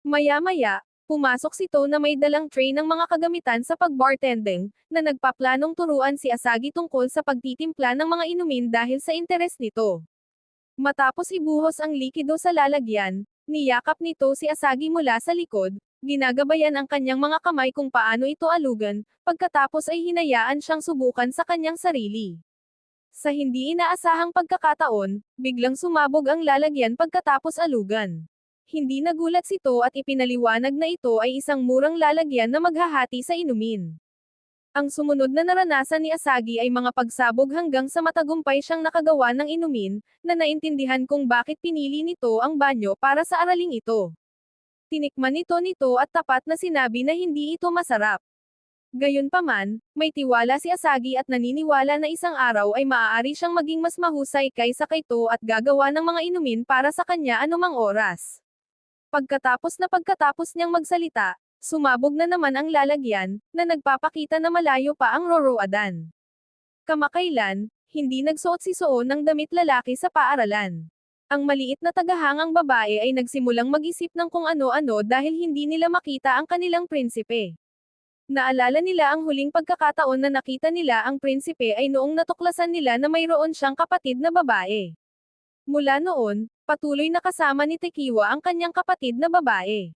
Maya-maya, pumasok si To na may dalang tray ng mga kagamitan sa pagbartending, na nagpaplanong turuan si Asagi tungkol sa pagtitimpla ng mga inumin dahil sa interes nito. Matapos ibuhos ang likido sa lalagyan, niyakap nito si Asagi mula sa likod, ginagabayan ang kanyang mga kamay kung paano ito alugan, pagkatapos ay hinayaan siyang subukan sa kanyang sarili. Sa hindi inaasahang pagkakataon, biglang sumabog ang lalagyan pagkatapos alugan. Hindi nagulat si To at ipinaliwanag na ito ay isang murang lalagyan na maghahati sa inumin. Ang sumunod na naranasan ni Asagi ay mga pagsabog hanggang sa matagumpay siyang nakagawa ng inumin, na naintindihan kung bakit pinili nito ang banyo para sa araling ito. Tinikman nito at tapat na sinabi na hindi ito masarap. Gayunpaman, may tiwala si Asagi at naniniwala na isang araw ay maaari siyang maging mas mahusay kaysa kay To at gagawa ng mga inumin para sa kanya anumang oras. Pagkatapos niyang magsalita, sumabog na naman ang lalagyan, na nagpapakita na malayo pa ang roroadan. Kamakailan, hindi nagsuot si Soo ng damit lalaki sa paaralan. Ang maliit na tagahangang babae ay nagsimulang mag-isip ng kung ano-ano dahil hindi nila makita ang kanilang prinsipe. Naalala nila ang huling pagkakataon na nakita nila ang prinsipe ay noong natuklasan nila na mayroon siyang kapatid na babae. Mula noon, patuloy na kasama ni Tekiwa ang kanyang kapatid na babae.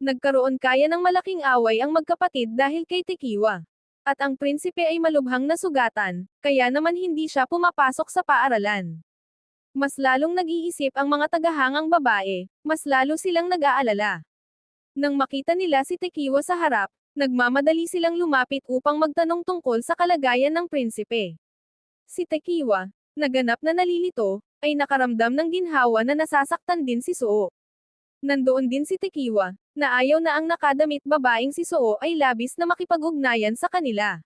Nagkaroon kaya ng malaking away ang magkapatid dahil kay Tekiwa. At ang prinsipe ay malubhang nasugatan, kaya naman hindi siya pumapasok sa paaralan. Mas lalong nag-iisip ang mga tagahangang babae, mas lalo silang nag-aalala. Nang makita nila si Tekiwa sa harap, nagmamadali silang lumapit upang magtanong tungkol sa kalagayan ng prinsipe. Si Tekiwa, naganap na nalilito, ay nakaramdam ng ginhawa na nasasaktan din si Soo. Nandoon din si Tekiwa, na ayaw na ang nakadamit babaeng si Soo ay labis na makipag-ugnayan sa kanila.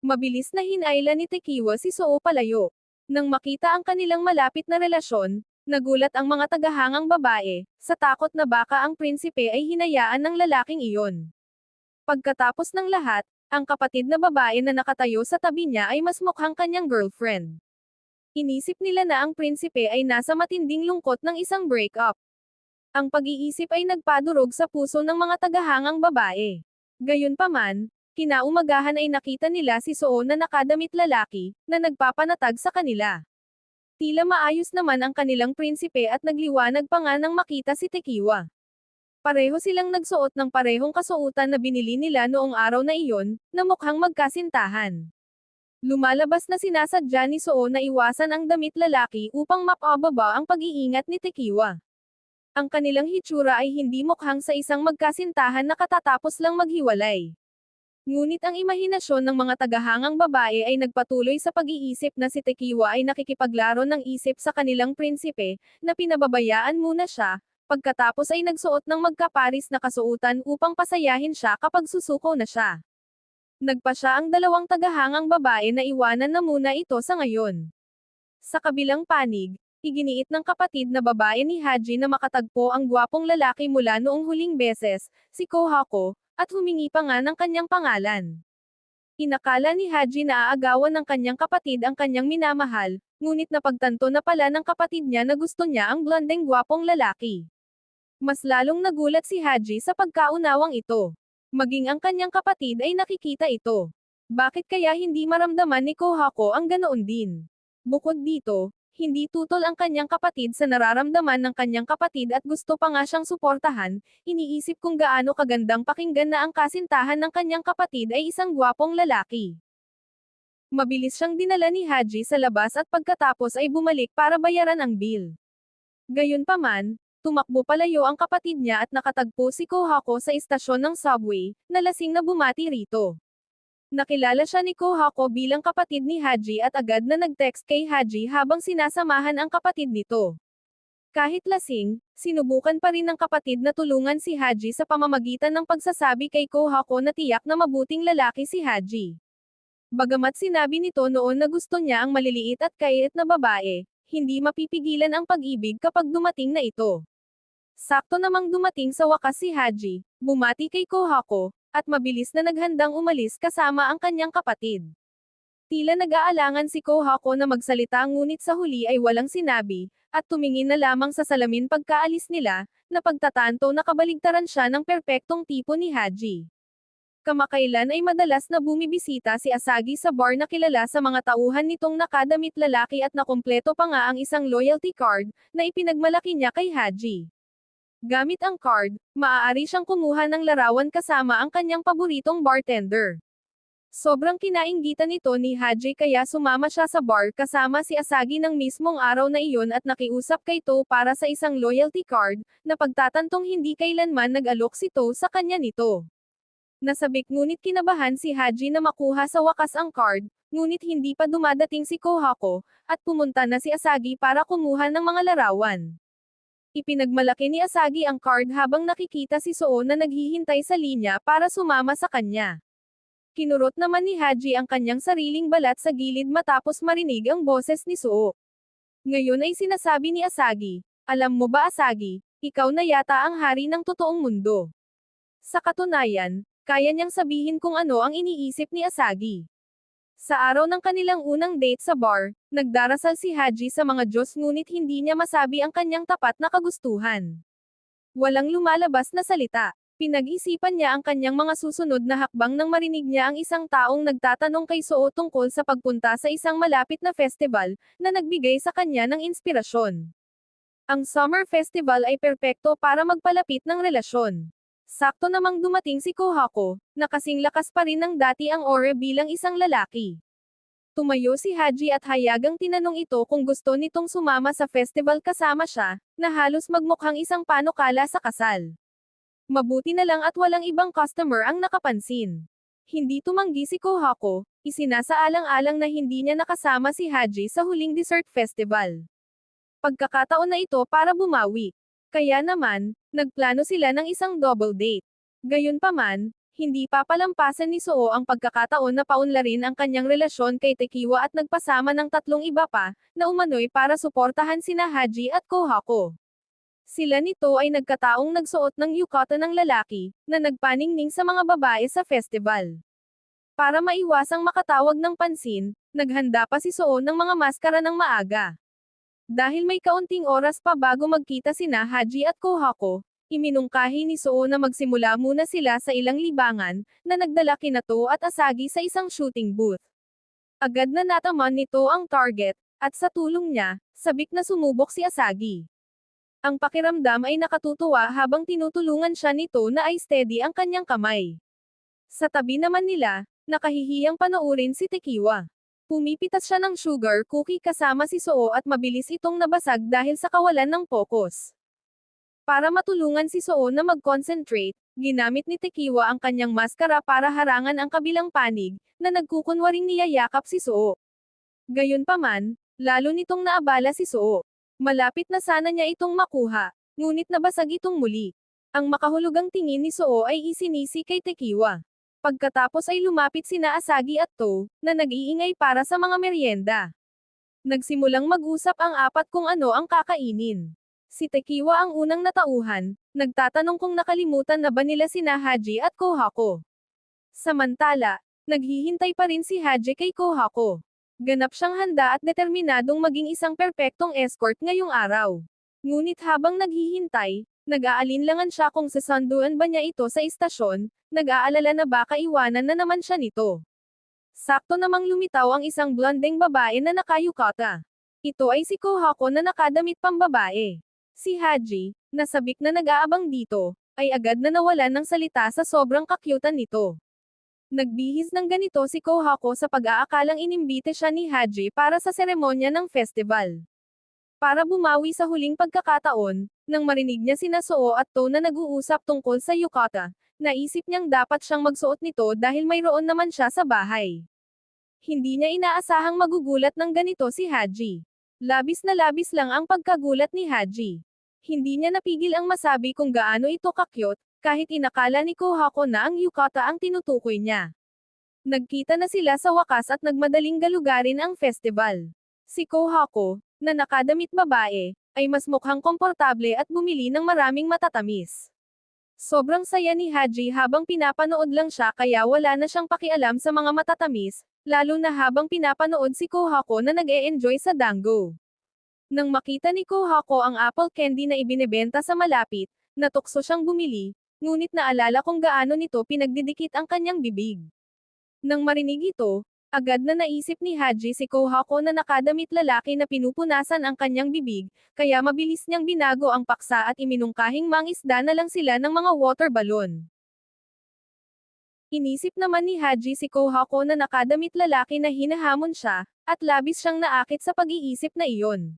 Mabilis na hinayla ni Tekiwa si Soo palayo. Nang makita ang kanilang malapit na relasyon, nagulat ang mga tagahangang babae, sa takot na baka ang prinsipe ay hinayaan ng lalaking iyon. Pagkatapos ng lahat, ang kapatid na babae na nakatayo sa tabi niya ay mas mukhang kanyang girlfriend. Inisip nila na ang prinsipe ay nasa matinding lungkot ng isang breakup. Ang pag-iisip ay nagpadurog sa puso ng mga tagahangang babae. Gayunpaman, kinaumagahan ay nakita nila si Soo na nakadamit lalaki, na nagpapanatag sa kanila. Tila maayos naman ang kanilang prinsipe at nagliwanag pa nga nang makita si Tekiwa. Pareho silang nagsuot ng parehong kasuotan na binili nila noong araw na iyon, na mukhang magkasintahan. Lumalabas na sinasadya ni Soo na iwasan ang damit lalaki upang mapababa ang pag-iingat ni Tekiwa. Ang kanilang hitsura ay hindi mukhang sa isang magkasintahan na katatapos lang maghiwalay. Ngunit ang imahinasyon ng mga tagahangang babae ay nagpatuloy sa pag-iisip na si Tekiwa ay nakikipaglaro ng isip sa kanilang prinsipe, na pinababayaan muna siya, pagkatapos ay nagsuot ng magkaparis na kasuotan upang pasayahin siya kapag susuko na siya. Nagpa siya ang dalawang tagahangang babae na iwanan na muna ito sa ngayon. Sa kabilang panig, iginiit ng kapatid na babae ni Haji na makatagpo ang gwapong lalaki mula noong huling beses, si Kohako, at humingi pa nga ng kanyang pangalan. Inakala ni Haji na aagawan ng kanyang kapatid ang kanyang minamahal, ngunit napagtanto na pala ng kapatid niya na gusto niya ang blondeng gwapong lalaki. Mas lalong nagulat si Haji sa pagkaunawang ito. Maging ang kanyang kapatid ay nakikita ito. Bakit kaya hindi maramdaman ni Kohako ang ganoon din? Bukod dito, hindi tutol ang kanyang kapatid sa nararamdaman ng kanyang kapatid at gusto pa nga siyang suportahan, iniisip kung gaano kagandang pakinggan na ang kasintahan ng kanyang kapatid ay isang gwapong lalaki. Mabilis siyang dinala ni Haji sa labas at pagkatapos ay bumalik para bayaran ang bill. Gayunpaman, tumakbo palayo ang kapatid niya at nakatagpo si Kohako sa istasyon ng subway, na lasing na bumati rito. Nakilala siya ni Kohako bilang kapatid ni Haji at agad na nag-text kay Haji habang sinasamahan ang kapatid nito. Kahit lasing, sinubukan pa rin ng kapatid na tulungan si Haji sa pamamagitan ng pagsasabi kay Kohako na tiyak na mabuting lalaki si Haji. Bagamat sinabi nito noon na gusto niya ang maliliit at kaiit na babae, hindi mapipigilan ang pag-ibig kapag dumating na ito. Sakto namang dumating sa wakas si Haji, bumati kay Kohako, at mabilis na naghandang umalis kasama ang kanyang kapatid. Tila nag-aalangan si Kohako na magsalita ngunit sa huli ay walang sinabi, at tumingin na lamang sa salamin pagkaalis nila, na pagtatanto na kabaligtaran siya ng perpektong tipo ni Haji. Kamakailan ay madalas na bumibisita si Asagi sa bar na kilala sa mga tauhan nitong nakadamit lalaki at nakumpleto pa nga ang isang loyalty card, na ipinagmalaki niya kay Haji. Gamit ang card, maaari siyang kumuha ng larawan kasama ang kanyang paboritong bartender. Sobrang kinainggitan nito ni Haji kaya sumama siya sa bar kasama si Asagi ng mismong araw na iyon at nakiusap kay To para sa isang loyalty card, na pagtatantong hindi kailanman nag-alok si To sa kanya nito. Nasabik ngunit kinabahan si Haji na makuha sa wakas ang card, ngunit hindi pa dumadating si Kohako, at pumunta na si Asagi para kumuha ng mga larawan. Ipinagmalaki ni Asagi ang card habang nakikita si Soo na naghihintay sa linya para sumama sa kanya. Kinurot naman ni Haji ang kanyang sariling balat sa gilid matapos marinig ang boses ni Soo. Ngayon ay sinasabi ni Asagi, "Alam mo ba Asagi, ikaw na yata ang hari ng totoong mundo." Sa katunayan, kaya niyang sabihin kung ano ang iniisip ni Asagi. Sa araw ng kanilang unang date sa bar, nagdarasal si Haji sa mga Diyos ngunit hindi niya masabi ang kanyang tapat na kagustuhan. Walang lumalabas na salita. Pinag-isipan niya ang kanyang mga susunod na hakbang nang marinig niya ang isang taong nagtatanong kay Soo tungkol sa pagpunta sa isang malapit na festival, na nagbigay sa kanya ng inspirasyon. Ang Summer Festival ay perpekto para magpalapit ng relasyon. Sakto namang dumating si Kohako, na kasing lakas pa rin ng dati ang aura bilang isang lalaki. Tumayo si Haji at hayagang tinanong ito kung gusto nitong sumama sa festival kasama siya, na halos magmukhang isang panukala sa kasal. Mabuti na lang at walang ibang customer ang nakapansin. Hindi tumanggi si Kohako, isinasaalang-alang na hindi niya nakasama si Haji sa huling dessert festival. Pagkakataon na ito para bumawi. Kaya naman, Nagplano sila ng isang double date. Gayunpaman, hindi papalampasan ni Soo ang pagkakataon na paunlarin ang kanyang relasyon kay Tekiwa at nagpasama ng tatlong iba pa, na umano'y para suportahan sina Haji at Kohako. Sila nito ay nagkataong nagsuot ng yukata ng lalaki, na nagpaningning sa mga babae sa festival. Para maiwasang makatawag ng pansin, naghanda pa si Soo ng mga maskara ng maaga. Dahil may kaunting oras pa bago magkita sina Haji at Kohako, iminungkahi ni Soo na magsimula muna sila sa ilang libangan, na nagdala kina To at Asagi sa isang shooting booth. Agad na nataman nito ang target, at sa tulong niya, sabik na sumubok si Asagi. Ang pakiramdam ay nakatutuwa habang tinutulungan siya nito na ay steady ang kanyang kamay. Sa tabi naman nila, nakahihiyang panoorin si Tekiwa. Pumipitas siya ng sugar cookie kasama si Soo at mabilis itong nabasag dahil sa kawalan ng focus. Para matulungan si Soo na mag-concentrate, ginamit ni Tekiwa ang kanyang maskara para harangan ang kabilang panig, na nagkukunwaring niyayakap si Soo. Gayunpaman, lalo nitong naabala si Soo. Malapit na sana niya itong makuha, ngunit nabasag itong muli. Ang makahulugang tingin ni Soo ay isinisi kay Tekiwa. Pagkatapos ay lumapit sina Asagi at To, na nag-iingay para sa mga merienda. Nagsimulang mag-usap ang apat kung ano ang kakainin. Si Tekiwa ang unang natauhan, nagtatanong kung nakalimutan na ba nila sina Haji at Kohako. Samantala, naghihintay pa rin si Haji kay Kohako. Ganap siyang handa at determinadong maging isang perpektong escort ngayong araw. Ngunit habang naghihintay, nag-aalinlangan siya kung sasanduan ba niya ito sa istasyon, nag-aalala na baka iwanan na naman siya nito. Sakto namang lumitaw ang isang blondeng babae na nakayukata. Ito ay si Kohako na nakadamit pambabae. Si Haji, nasabik na nag-aabang dito, ay agad na nawalan ng salita sa sobrang kakyutan nito. Nagbihis ng ganito si Kohako sa pag-aakalang inimbite siya ni Haji para sa seremonya ng festival. Para bumawi sa huling pagkakataon, nang marinig niya sina Soo at To na nag-uusap tungkol sa yukata, naisip niyang dapat siyang magsuot nito dahil mayroon naman siya sa bahay. Hindi niya inaasahang magugulat ng ganito si Haji. Labis na labis lang ang pagkagulat ni Haji. Hindi niya napigil ang masabi kung gaano ito kakyut, kahit inakala ni Kohako na ang yukata ang tinutukoy niya. Nagkita na sila sa wakas at nagmadaling galugarin ang festival. Si Kohako, na nakadamit babae, ay mas mukhang komportable at bumili ng maraming matatamis. Sobrang saya ni Haji habang pinapanood lang siya kaya wala na siyang pakialam sa mga matatamis, lalo na habang pinapanood si Kohako na nag-e-enjoy sa dango. Nang makita ni Kohako ang apple candy na ibinebenta sa malapit, natukso siyang bumili, ngunit naalala kung gaano nito pinagdidikit ang kanyang bibig. Nang marinig ito, agad na naisip ni Haji si Kohako na nakadamit lalaki na pinupunasan ang kanyang bibig, kaya mabilis niyang binago ang paksa at iminungkahing mangisda na lang sila ng mga water balloon. Inisip naman ni Haji si Kohako na nakadamit lalaki na hinahamon siya, at labis siyang naakit sa pag-iisip na iyon.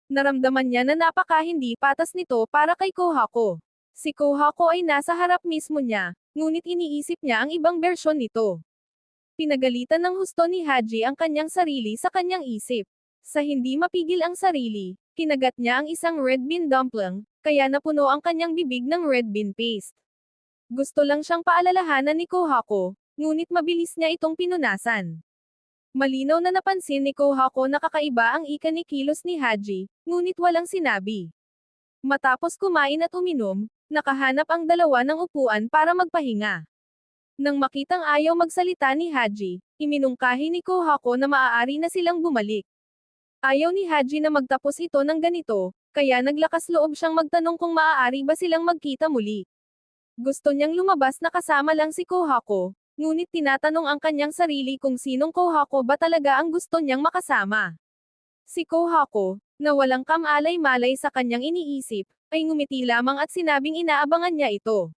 Naramdaman niya na napaka hindi patas nito para kay Kohako. Si Kohako ay nasa harap mismo niya, ngunit iniisip niya ang ibang bersyon nito. Pinagalitan ng husto ni Haji ang kanyang sarili sa kanyang isip. Sa hindi mapigil ang sarili, kinagat niya ang isang red bean dumpling, kaya napuno ang kanyang bibig ng red bean paste. Gusto lang siyang paalalahanan ni Kohako, ngunit mabilis niya itong pinunasan. Malinaw na napansin ni Kohako na kakaiba ang ikinikilos ni Haji, ngunit walang sinabi. Matapos kumain at uminom, nakahanap ang dalawa ng upuan para magpahinga. Nang makitang ayaw magsalita ni Haji, iminungkahi ni Kohako na maaari na silang bumalik. Ayaw ni Haji na magtapos ito ng ganito, kaya naglakas loob siyang magtanong kung maaari ba silang magkita muli. Gusto niyang lumabas na kasama lang si Kohako, ngunit tinatanong ang kanyang sarili kung sinong Kohako ba talaga ang gusto niyang makasama. Si Kohako, na walang kamalay-malay sa kanyang iniisip, ay ngumiti lamang at sinabing inaabangan niya ito.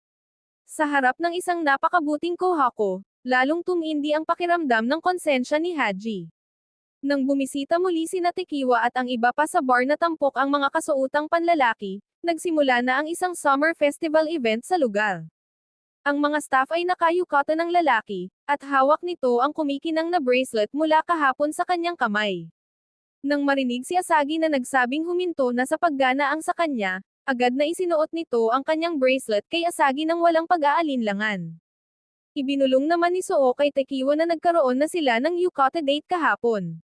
Sa harap ng isang napakabuting Kohako, lalong tumindi ang pakiramdam ng konsensya ni Haji. Nang bumisita muli sina Tekiwa at ang iba pa sa bar na tampok ang mga kasuotang panlalaki, nagsimula na ang isang summer festival event sa lugar. Ang mga staff ay nakayukata ng lalaki, at hawak nito ang kumikinang na bracelet mula kahapon sa kanyang kamay. Nang marinig si Asagi na nagsabing huminto na sa paggana ang sa kanya, Agad na isinuot nito ang kanyang bracelet kay Asagi nang walang pag-aalinlangan. Ibinulong naman ni Suo kay Tekiwa na nagkaroon na sila ng yukata date kahapon.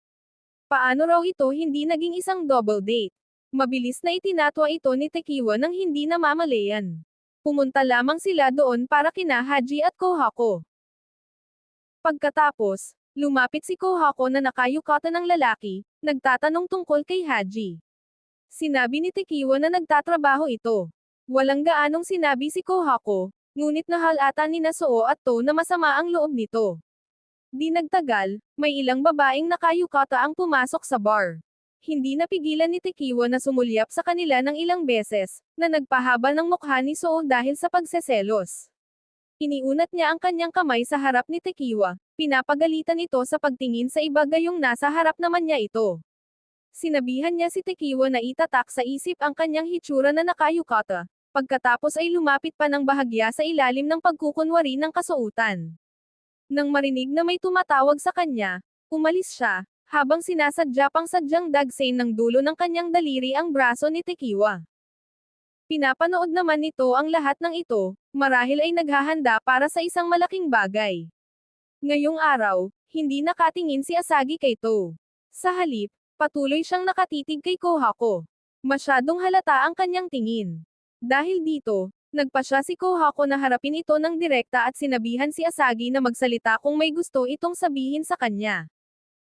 Paano raw ito hindi naging isang double date? Mabilis na itinatwa ito ni Tekiwa nang hindi namamalayan. Pumunta lamang sila doon para kina Haji at Kohako. Pagkatapos, lumapit si Kohako na nakayukata ng lalaki, nagtatanong tungkol kay Haji. Sinabi ni Tekiwa na nagtatrabaho ito. Walang gaanong sinabi si Kohako, ngunit nahalata ni Suo at To na masama ang loob nito. Di nagtagal, may ilang babaeng nakayukata ang pumasok sa bar. Hindi napigilan ni Tekiwa na sumulyap sa kanila ng ilang beses, na nagpahaba ng mukha ni Suo dahil sa pagseselos. Iniunat niya ang kanyang kamay sa harap ni Tekiwa, pinapagalitan ito sa pagtingin sa iba gayong nasa harap naman niya ito. Sinabihan niya si Tekiwa na itatak sa isip ang kanyang hitsura na nakayukata, pagkatapos ay lumapit pa ng bahagya sa ilalim ng pagkukunwari ng kasuotan. Nang marinig na may tumatawag sa kanya, umalis siya, habang sinasadya pang sadyang dagsain ng dulo ng kanyang daliri ang braso ni Tekiwa. Pinapanood naman nito ang lahat ng ito, marahil ay naghahanda para sa isang malaking bagay. Ngayong araw, hindi nakatingin si Asagi kay To. Sa halip, patuloy siyang nakatitig kay Kohako. Masyadong halata ang kanyang tingin. Dahil dito, nagpa siya si Kohako na harapin ito ng direkta at sinabihan si Asagi na magsalita kung may gusto itong sabihin sa kanya.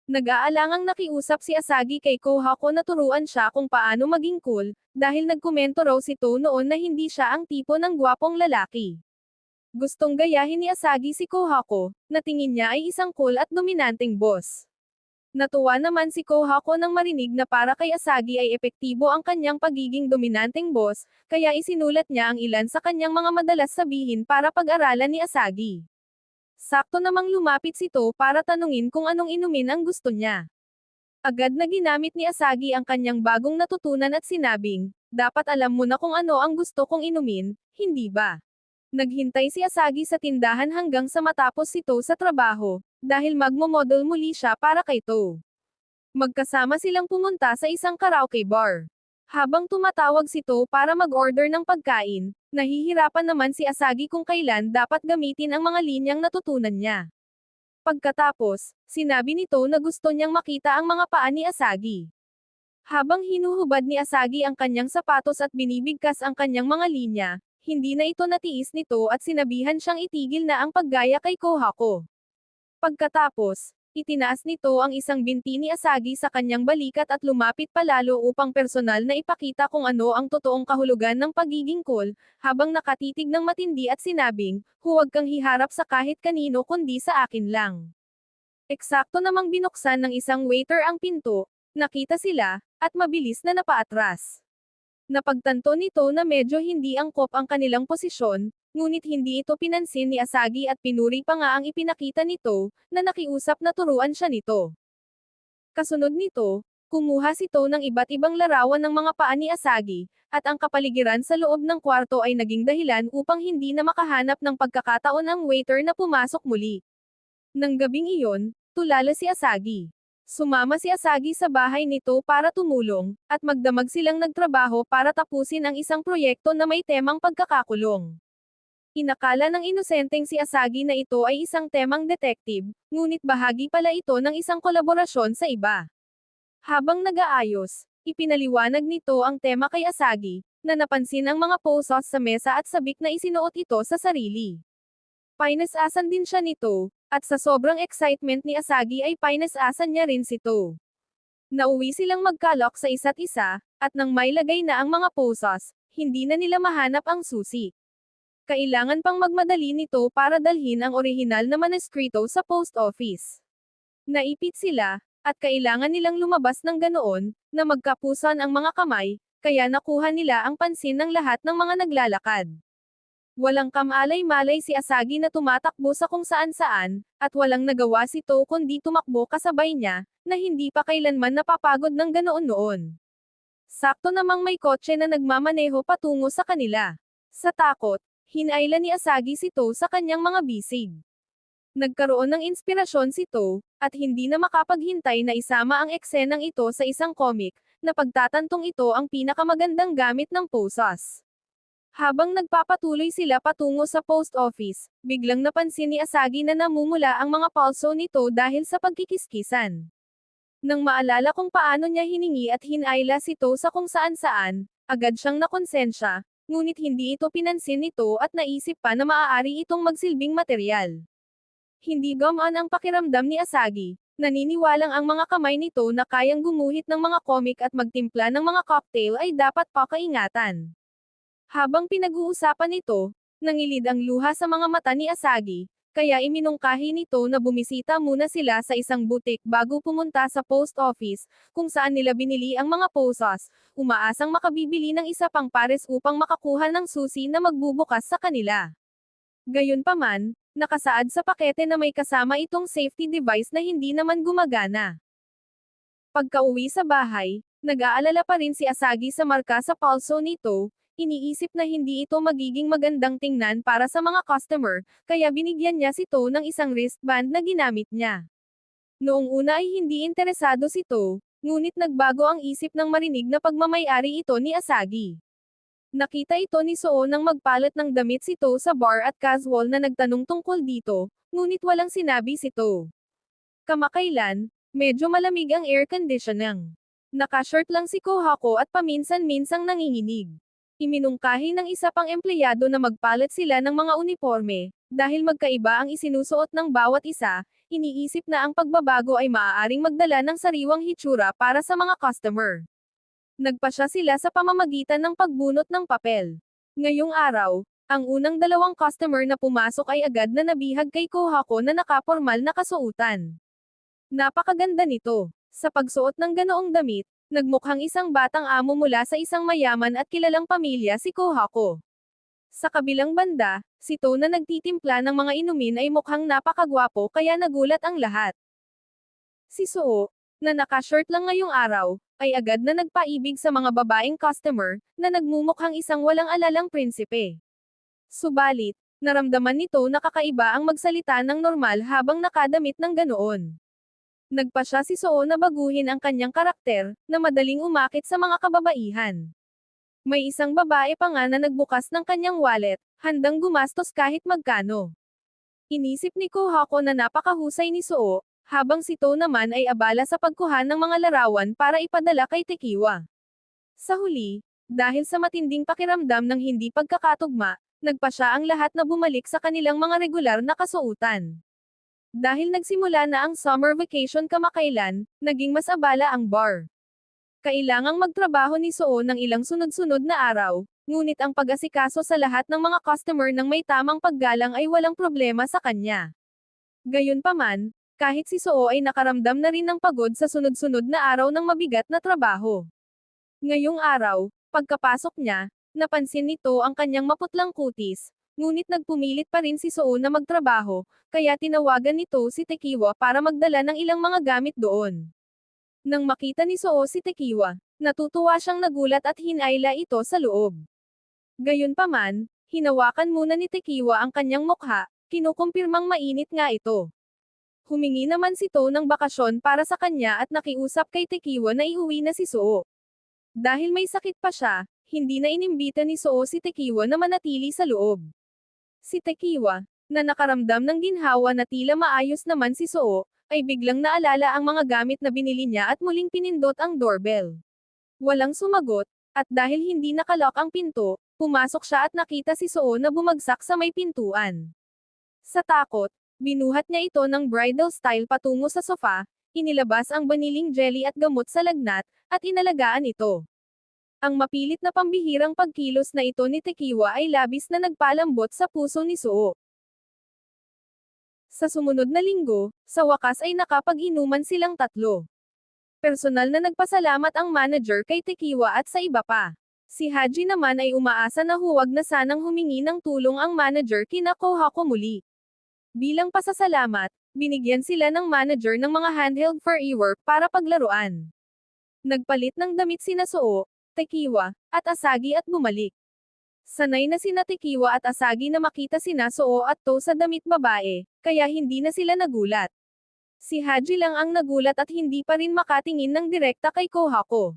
Nag-aalangang nakiusap si Asagi kay Kohako na turuan siya kung paano maging cool, dahil nagkomento raw si To noon na hindi siya ang tipo ng gwapong lalaki. Gustong gayahin ni Asagi si Kohako, na tingin niya ay isang cool at dominanteng boss. Natuwa naman si Kohako nang marinig na para kay Asagi ay epektibo ang kanyang pagiging dominanteng boss, kaya isinulat niya ang ilan sa kanyang mga madalas sabihin para pag-aralan ni Asagi. Sakto namang lumapit si To para tanungin kung anong inumin ang gusto niya. Agad na ginamit ni Asagi ang kanyang bagong natutunan at sinabing, dapat alam mo na kung ano ang gusto kong inumin, hindi ba? Naghintay si Asagi sa tindahan hanggang sa matapos si To sa trabaho, dahil magmomodel muli siya para kay To. Magkasama silang pumunta sa isang karaoke bar. Habang tumatawag si To para mag-order ng pagkain, nahihirapan naman si Asagi kung kailan dapat gamitin ang mga linyang natutunan niya. Pagkatapos, sinabi ni To na gusto niyang makita ang mga paa ni Asagi. Habang hinuhubad ni Asagi ang kanyang sapatos at binibigkas ang kanyang mga linya, hindi na ito natiis nito at sinabihan siyang itigil na ang paggaya kay Kohako. Pagkatapos, itinaas nito ang isang binti ni Asagi sa kanyang balikat at lumapit palalo upang personal na ipakita kung ano ang totoong kahulugan ng pagiging cool, habang nakatitig ng matindi at sinabing, huwag kang hiharap sa kahit kanino kundi sa akin lang. Eksakto namang binuksan ng isang waiter ang pinto, nakita sila, at mabilis na napaatras. Napagtanto nito na medyo hindi angkop ang kanilang posisyon, ngunit hindi ito pinansin ni Asagi at pinuri pa nga ang ipinakita nito, na nakiusap na turuan siya nito. Kasunod nito, kumuha si To ng iba't ibang larawan ng mga paa ni Asagi, at ang kapaligiran sa loob ng kwarto ay naging dahilan upang hindi na makahanap ng pagkakataon ang waiter na pumasok muli. Nang gabing iyon, tulala si Asagi. Sumama si Asagi sa bahay nito para tumulong, at magdamag silang nagtrabaho para tapusin ang isang proyekto na may temang pagkakakulong. Inakala ng inosenteng si Asagi na ito ay isang temang detective, ngunit bahagi pala ito ng isang kolaborasyon sa iba. Habang nag-aayos, ipinaliwanag nito ang tema kay Asagi, na napansin ang mga posos sa mesa at sabik na isinuot ito sa sarili. Pinasasan din siya nito, at sa sobrang excitement ni Asagi ay pinasasan niya rin si To. Nauwi silang magkalok sa isa't isa, at nang mailagay na ang mga posos, hindi na nila mahanap ang susi. Kailangan pang magmadali nito para dalhin ang orihinal na manuskrito sa post office. Naipit sila, at kailangan nilang lumabas ng ganoon, na magkapusan ang mga kamay, kaya nakuha nila ang pansin ng lahat ng mga naglalakad. Walang kamalay-malay si Asagi na tumatakbo sa kung saan-saan, at walang nagawa si To kundi tumakbo kasabay niya, na hindi pa kailanman napapagod ng ganoon noon. Sakto namang may kotse na nagmamaneho patungo sa kanila. Sa takot, hinailan ni Asagi si To sa kanyang mga bisig. Nagkaroon ng inspirasyon si To, at hindi na makapaghintay na isama ang eksenang ito sa isang comic, na pagtatantong ito ang pinakamagandang gamit ng posas. Habang nagpapatuloy sila patungo sa post office, biglang napansin ni Asagi na namumula ang mga pulso nito dahil sa pagkikiskisan. Nang maalala kung paano niya hiningi at hinailas ito sa kung saan-saan, agad siyang nakonsensya, ngunit hindi ito pinansin nito at naisip pa na maaari itong magsilbing materyal. Hindi gumaan ang pakiramdam ni Asagi, naniniwalang ang mga kamay nito na kayang gumuhit ng mga komik at magtimpla ng mga cocktail ay dapat pakaingatan. Habang pinag-uusapan ito, nangilid ang luha sa mga mata ni Asagi, kaya iminungkahi nito na bumisita muna sila sa isang butik bago pumunta sa post office, kung saan nila binili ang mga posas, umaasang makabibili ng isa pang pares upang makakuha ng susi na magbubukas sa kanila. Gayunpaman, nakasaad sa pakete na may kasama itong safety device na hindi naman gumagana. Pagka-uwi sa bahay, nag-aalala pa rin si Asagi sa marka sa pulso nito. Iniisip na hindi ito magiging magandang tingnan para sa mga customer, kaya binigyan niya si To ng isang wristband na ginamit niya. Noong una ay hindi interesado si To, ngunit nagbago ang isip nang marinig na pagmamay-ari ito ni Asagi. Nakita ito ni Soo nang magpalit ng damit si To sa bar at casual na nagtanong tungkol dito, ngunit walang sinabi si To. Kamakailan, medyo malamig ang air conditioning. Naka-shirt lang si Kohako at paminsan-minsang nanginginig. Iminungkahi ng isa pang empleyado na magpalit sila ng mga uniforme, dahil magkaiba ang isinusuot ng bawat isa, iniisip na ang pagbabago ay maaaring magdala ng sariwang hitsura para sa mga customer. Nagpasya sila sa pamamagitan ng pagbunot ng papel. Ngayong araw, ang unang dalawang customer na pumasok ay agad na nabihag kay Kohako na nakapormal na kasuotan. Napakaganda nito. Sa pagsuot ng ganoong damit, nagmukhang isang batang amo mula sa isang mayaman at kilalang pamilya si Kohako. Sa kabilang banda, si To na nagtitimpla ng mga inumin ay mukhang napakagwapo kaya nagulat ang lahat. Si Soo, na naka-shirt lang ngayong araw, ay agad na nagpaibig sa mga babaeng customer, na nagmumukhang isang walang alalang prinsipe. Subalit, naramdaman nito na kakaiba ang magsalita ng normal habang nakadamit ng ganoon. Nagpasya si Soo na baguhin ang kanyang karakter, na madaling umakit sa mga kababaihan. May isang babae pa nga na nagbukas ng kanyang wallet, handang gumastos kahit magkano. Inisip ni Kohako na napakahusay ni Soo, habang si To naman ay abala sa pagkuha ng mga larawan para ipadala kay Tekiwa. Sa huli, dahil sa matinding pakiramdam ng hindi pagkakatugma, nagpasya ang lahat na bumalik sa kanilang mga regular na kasuotan. Dahil nagsimula na ang summer vacation kamakailan, naging mas abala ang bar. Kailangang magtrabaho ni Soo ng ilang sunod-sunod na araw, ngunit ang pag-asikaso sa lahat ng mga customer ng may tamang paggalang ay walang problema sa kanya. Gayunpaman, kahit si Soo ay nakaramdam na rin ng pagod sa sunod-sunod na araw ng mabigat na trabaho. Ngayong araw, pagkapasok niya, napansin nito ang kanyang maputlang kutis, ngunit nagpumilit pa rin si Soo na magtrabaho, kaya tinawagan nito si Tekiwa para magdala ng ilang mga gamit doon. Nang makita ni Soo si Tekiwa, natutuwa siyang nagulat at hinayla ito sa loob. Gayunpaman, hinawakan muna ni Tekiwa ang kanyang mukha, kinukumpirmang mainit nga ito. Humingi naman si To ng bakasyon para sa kanya at nakiusap kay Tekiwa na iuwi na si Soo. Dahil may sakit pa siya, hindi na inimbita ni Soo si Tekiwa na manatili sa loob. Si Tekiwa, na nakaramdam ng ginhawa na tila maayos naman si Soo, ay biglang naalala ang mga gamit na binili niya at muling pinindot ang doorbell. Walang sumagot, at dahil hindi nakalock ang pinto, pumasok siya at nakita si Soo na bumagsak sa may pintuan. Sa takot, binuhat niya ito ng bridal style patungo sa sofa, inilabas ang baniling jelly at gamot sa lagnat, at inalagaan ito. Ang mapilit na pambihirang pagkilos na ito ni Tekiwa ay labis na nagpalambot sa puso ni Soo. Sa sumunod na linggo, sa wakas ay nakapag-inuman silang tatlo. Personal na nagpasalamat ang manager kay Tekiwa at sa iba pa. Si Haji naman ay umaasa na huwag na sanang humingi ng tulong ang manager kina Kohako muli. Bilang pasasalamat, binigyan sila ng manager ng mga handheld fur-ework para paglaruan. Nagpalit ng damit sina Soo, Tekiwa, at Asagi at bumalik. Sanay na sina Tekiwa at Asagi na makita sina Soo at To sa damit babae, kaya hindi na sila nagulat. Si Haji lang ang nagulat at hindi pa rin makatingin ng direkta kay Kohako.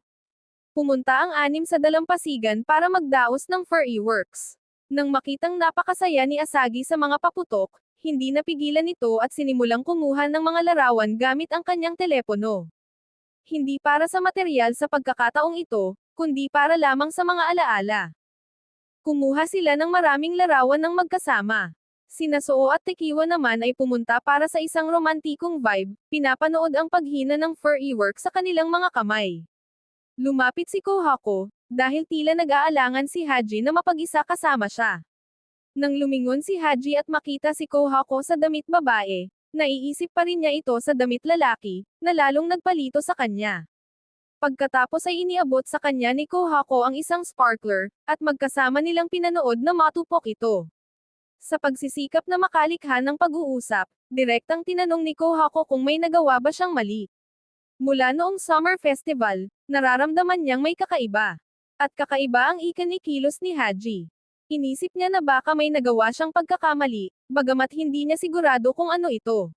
Pumunta ang anim sa dalampasigan para magdaos ng fireworks. Nang makitang napakasaya ni Asagi sa mga paputok, hindi napigilan ito at sinimulang kumuha ng mga larawan gamit ang kanyang telepono. Hindi para sa material sa pagkakataong ito, kundi para lamang sa mga alaala. Kumuha sila ng maraming larawan ng magkasama. Sina Soo at Tekiwa naman ay pumunta para sa isang romantikong vibe, pinapanood ang paghina ng fireworks sa kanilang mga kamay. Lumapit si Kohako, dahil tila nag-aalangan si Haji na mapag-isa kasama siya. Nang lumingon si Haji at makita si Kohako sa damit babae, naiisip pa rin niya ito sa damit lalaki, na lalong nagpalito sa kanya. Pagkatapos ay iniabot sa kanya ni Kohako ang isang sparkler, at magkasama nilang pinanood na matupok ito. Sa pagsisikap na makalikha ng pag-uusap, direktang tinanong ni Kohako kung may nagawa ba siyang mali. Mula noong summer festival, nararamdaman niyang may kakaiba. At kakaiba ang ikinikilos ni Haji. Inisip niya na baka may nagawa siyang pagkakamali, bagamat hindi niya sigurado kung ano ito.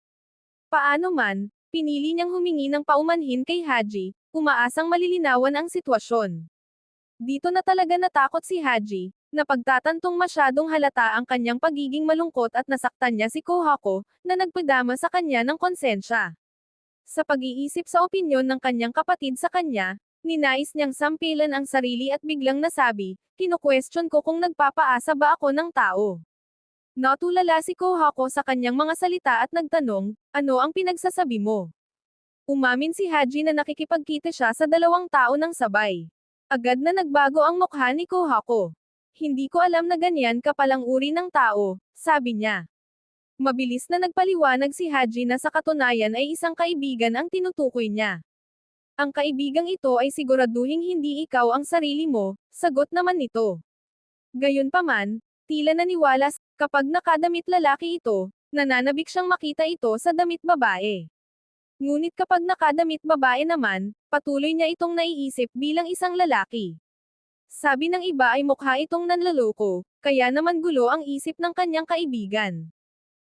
Paano man, pinili niyang humingi ng paumanhin kay Haji, umaasang malilinawan ang sitwasyon. Dito na talaga natakot si Haji, na pagtatantong masyadong halata ang kanyang pagiging malungkot at nasaktan niya si Kohako, na nagpadama sa kanya ng konsensya. Sa pag-iisip sa opinyon ng kanyang kapatid sa kanya, ninais niyang sampilan ang sarili at biglang nasabi, "Kinu-question ko kung nagpapaasa ba ako ng tao." Natulala si Kohako sa kanyang mga salita at nagtanong, "Ano ang pinagsasabi mo?" Umamin si Haji na nakikipagkita siya sa dalawang tao ng sabay. Agad na nagbago ang mukha ni Kohako. "Hindi ko alam na ganyan ka palang uri ng tao," sabi niya. Mabilis na nagpaliwanag si Haji na sa katunayan ay isang kaibigan ang tinutukoy niya. "Ang kaibigang ito ay siguraduhing hindi ikaw ang sarili mo," sagot naman nito. Gayunpaman, tila naniwala kapag nakadamit lalaki ito, nananabik siyang makita ito sa damit babae. Ngunit kapag nakadamit babae naman, patuloy niya itong naiisip bilang isang lalaki. Sabi ng iba ay mukha itong nanloloko, kaya naman gulo ang isip ng kanyang kaibigan.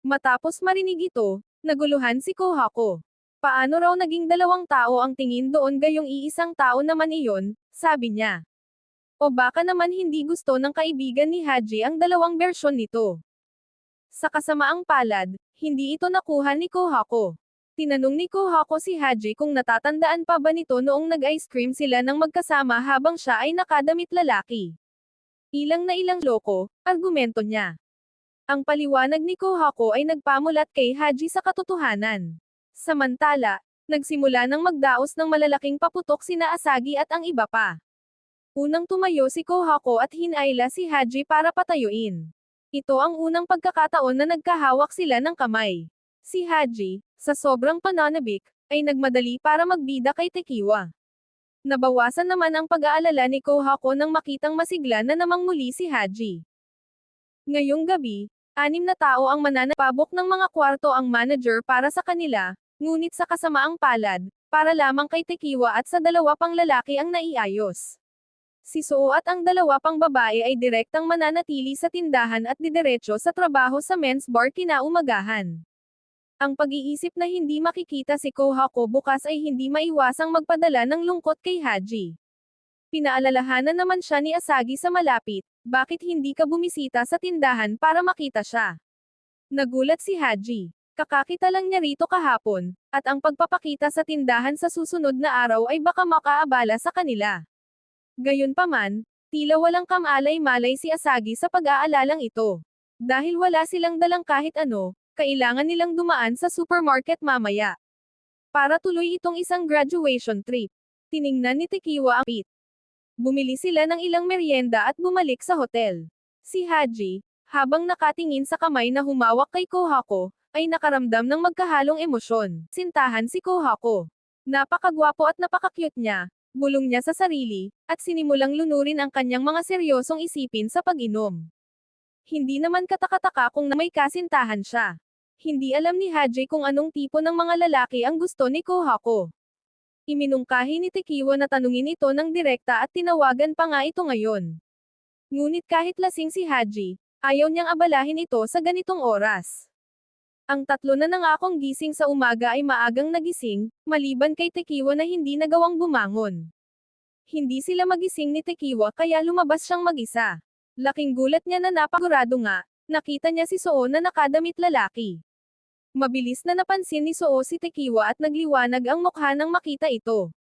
Matapos marinig ito, naguluhan si Kohako. Paano raw naging dalawang tao ang tingin doon gayong iisang tao naman iyon, sabi niya. O baka naman hindi gusto ng kaibigan ni Haji ang dalawang bersyon nito. Sa kasamaang palad, hindi ito nakuha ni Kohako. Tinanong ni Kohako si Haji kung natatandaan pa ba nito noong nag-ice cream sila ng magkasama habang siya ay nakadamit lalaki. Ilang na ilang loko, argumento niya. Ang paliwanag ni Kohako ay nagpamulat kay Haji sa katotohanan. Samantala, nagsimula ng magdaos ng malalaking paputok sina Asagi at ang iba pa. Unang tumayo si Kohako at hinayla si Haji para patayuin. Ito ang unang pagkakataon na nagkahawak sila ng kamay. Si Haji, sa sobrang pananabik, ay nagmadali para magbida kay Tekiwa. Nabawasan naman ang pag-aalala ni Kohako nang makitang masigla na namang muli si Haji. Ngayong gabi, 6 na tao ang mananapabok ng mga kwarto ang manager para sa kanila, ngunit sa kasamaang palad, para lamang kay Tekiwa at sa dalawa pang lalaki ang naiayos. Si Soo at ang dalawa pang babae ay direktang mananatili sa tindahan at didiretso sa trabaho sa men's bar kinaumagahan. Ang pag-iisip na hindi makikita si Kohako bukas ay hindi maiwasang magpadala ng lungkot kay Haji. Pinaalalahanan naman siya ni Asagi sa malapit, bakit hindi ka bumisita sa tindahan para makita siya? Nagulat si Haji. Kakakita lang niya rito kahapon, at ang pagpapakita sa tindahan sa susunod na araw ay baka makaabala sa kanila. Gayunpaman, tila walang kamalay-malay si Asagi sa pag-aalalang ito. Dahil wala silang dalang kahit ano, kailangan nilang dumaan sa supermarket mamaya. Para tuloy itong isang graduation trip. Tiningnan ni Tekiwa ang pit. Bumili sila ng ilang merienda at bumalik sa hotel. Si Haji, habang nakatingin sa kamay na humawak kay Kohako, ay nakaramdam ng magkahalong emosyon. Sintahan si Kohako. Napakagwapo at napaka-cute niya, bulong niya sa sarili, at sinimulang lunurin ang kanyang mga seryosong isipin sa pag-inom. Hindi naman katakataka kung na may kasintahan siya. Hindi alam ni Haji kung anong tipo ng mga lalaki ang gusto ni Kohako. Iminungkahi ni Tekiwa na tanungin ito ng direkta at tinawagan pa nga ito ngayon. Ngunit kahit lasing si Haji, ayaw niyang abalahin ito sa ganitong oras. Ang tatlo na nangakong gising sa umaga ay maagang nagising, maliban kay Tekiwa na hindi nagawang bumangon. Hindi sila magising ni Tekiwa kaya lumabas siyang mag-isa. Laking gulat niya na napagurado nga, nakita niya si Soo na nakadamit lalaki. Mabilis na napansin ni Soo si Tekiwa at nagliwanag ang mukha nang makita ito.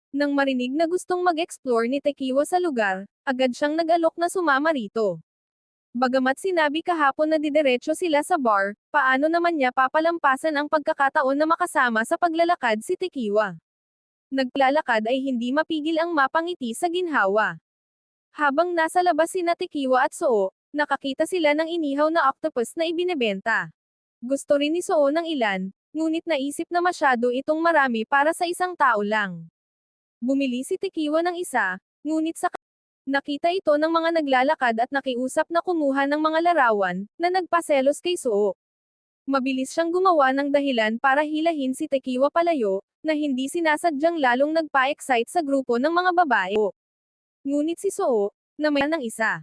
Nang marinig na gustong mag-explore ni Tekiwa sa lugar, agad siyang nag-alok na sumama rito. Bagamat sinabi kahapon na didiretso sila sa bar, paano naman niya papalampasan ang pagkakataon na makasama sa paglalakad si Tekiwa? Naglalakad ay hindi mapigil ang mapangiti sa ginhawa. Habang nasa labas sina Tekiwa at Soo, nakakita sila ng inihaw na octopus na ibinebenta. Gusto rin ni Soo ng ilan, ngunit naisip na masyado itong marami para sa isang tao lang. Bumili si Tekiwa ng isa, ngunit sa nakita ito ng mga naglalakad at nakiusap na kumuha ng mga larawan, na nagpaselos kay Soo. Mabilis siyang gumawa ng dahilan para hilahin si Tekiwa palayo, na hindi sinasadyang lalong nagpa-excite sa grupo ng mga babae. Ngunit si Soo, na may ng isa.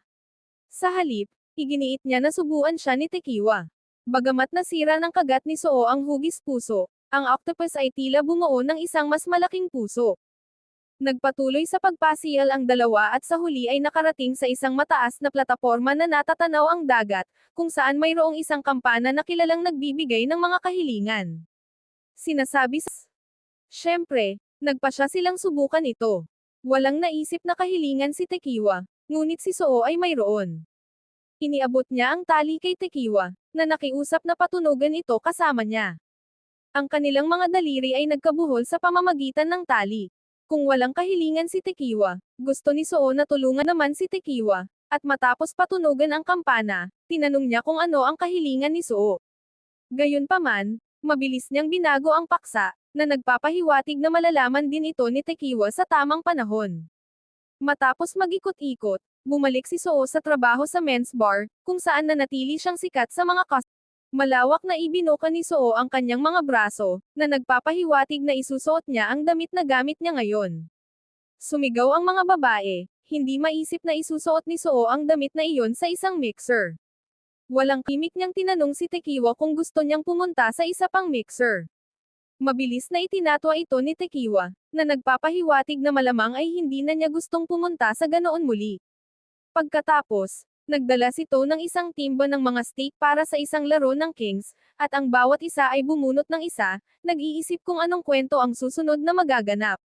Sa halip, iginiit niya na subuan siya ni Tekiwa. Bagamat nasira ng kagat ni Soo ang hugis puso, ang octopus ay tila bumuo ng isang mas malaking puso. Nagpatuloy sa pagpasiyal ang dalawa at sa huli ay nakarating sa isang mataas na plataporma na natatanaw ang dagat, kung saan mayroong isang kampana na kilalang nagbibigay ng mga kahilingan. Sinasabi sa Siyempre, nagpasya silang subukan ito. Walang naisip na kahilingan si Tekiwa, ngunit si Soo ay mayroon. Iniabot niya ang tali kay Tekiwa, na nakiusap na patunugan ito kasama niya. Ang kanilang mga daliri ay nagkabuhol sa pamamagitan ng tali. Kung walang kahilingan si Tekiwa, gusto ni Soo na tulungan naman si Tekiwa, at matapos patunugan ang kampana, tinanong niya kung ano ang kahilingan ni Soo. Gayunpaman, mabilis niyang binago ang paksa, na nagpapahiwatig na malalaman din ito ni Tekiwa sa tamang panahon. Matapos mag-ikot-ikot, bumalik si Soo sa trabaho sa men's bar, kung saan nanatili siyang sikat sa mga Malawak na ibinuka ni Soo ang kanyang mga braso, na nagpapahiwatig na isusuot niya ang damit na gamit niya ngayon. Sumigaw ang mga babae, hindi maisip na isusuot ni Soo ang damit na iyon sa isang mixer. Walang kimik niyang tinanong si Tekiwa kung gusto niyang pumunta sa isa pang mixer. Mabilis na itinatwa ito ni Tekiwa, na nagpapahiwatig na malamang ay hindi na niya gustong pumunta sa ganoon muli. Pagkatapos, nagdala ito ng isang timba ng mga steak para sa isang laro ng Kings, at ang bawat isa ay bumunot ng isa, nag-iisip kung anong kwento ang susunod na magaganap.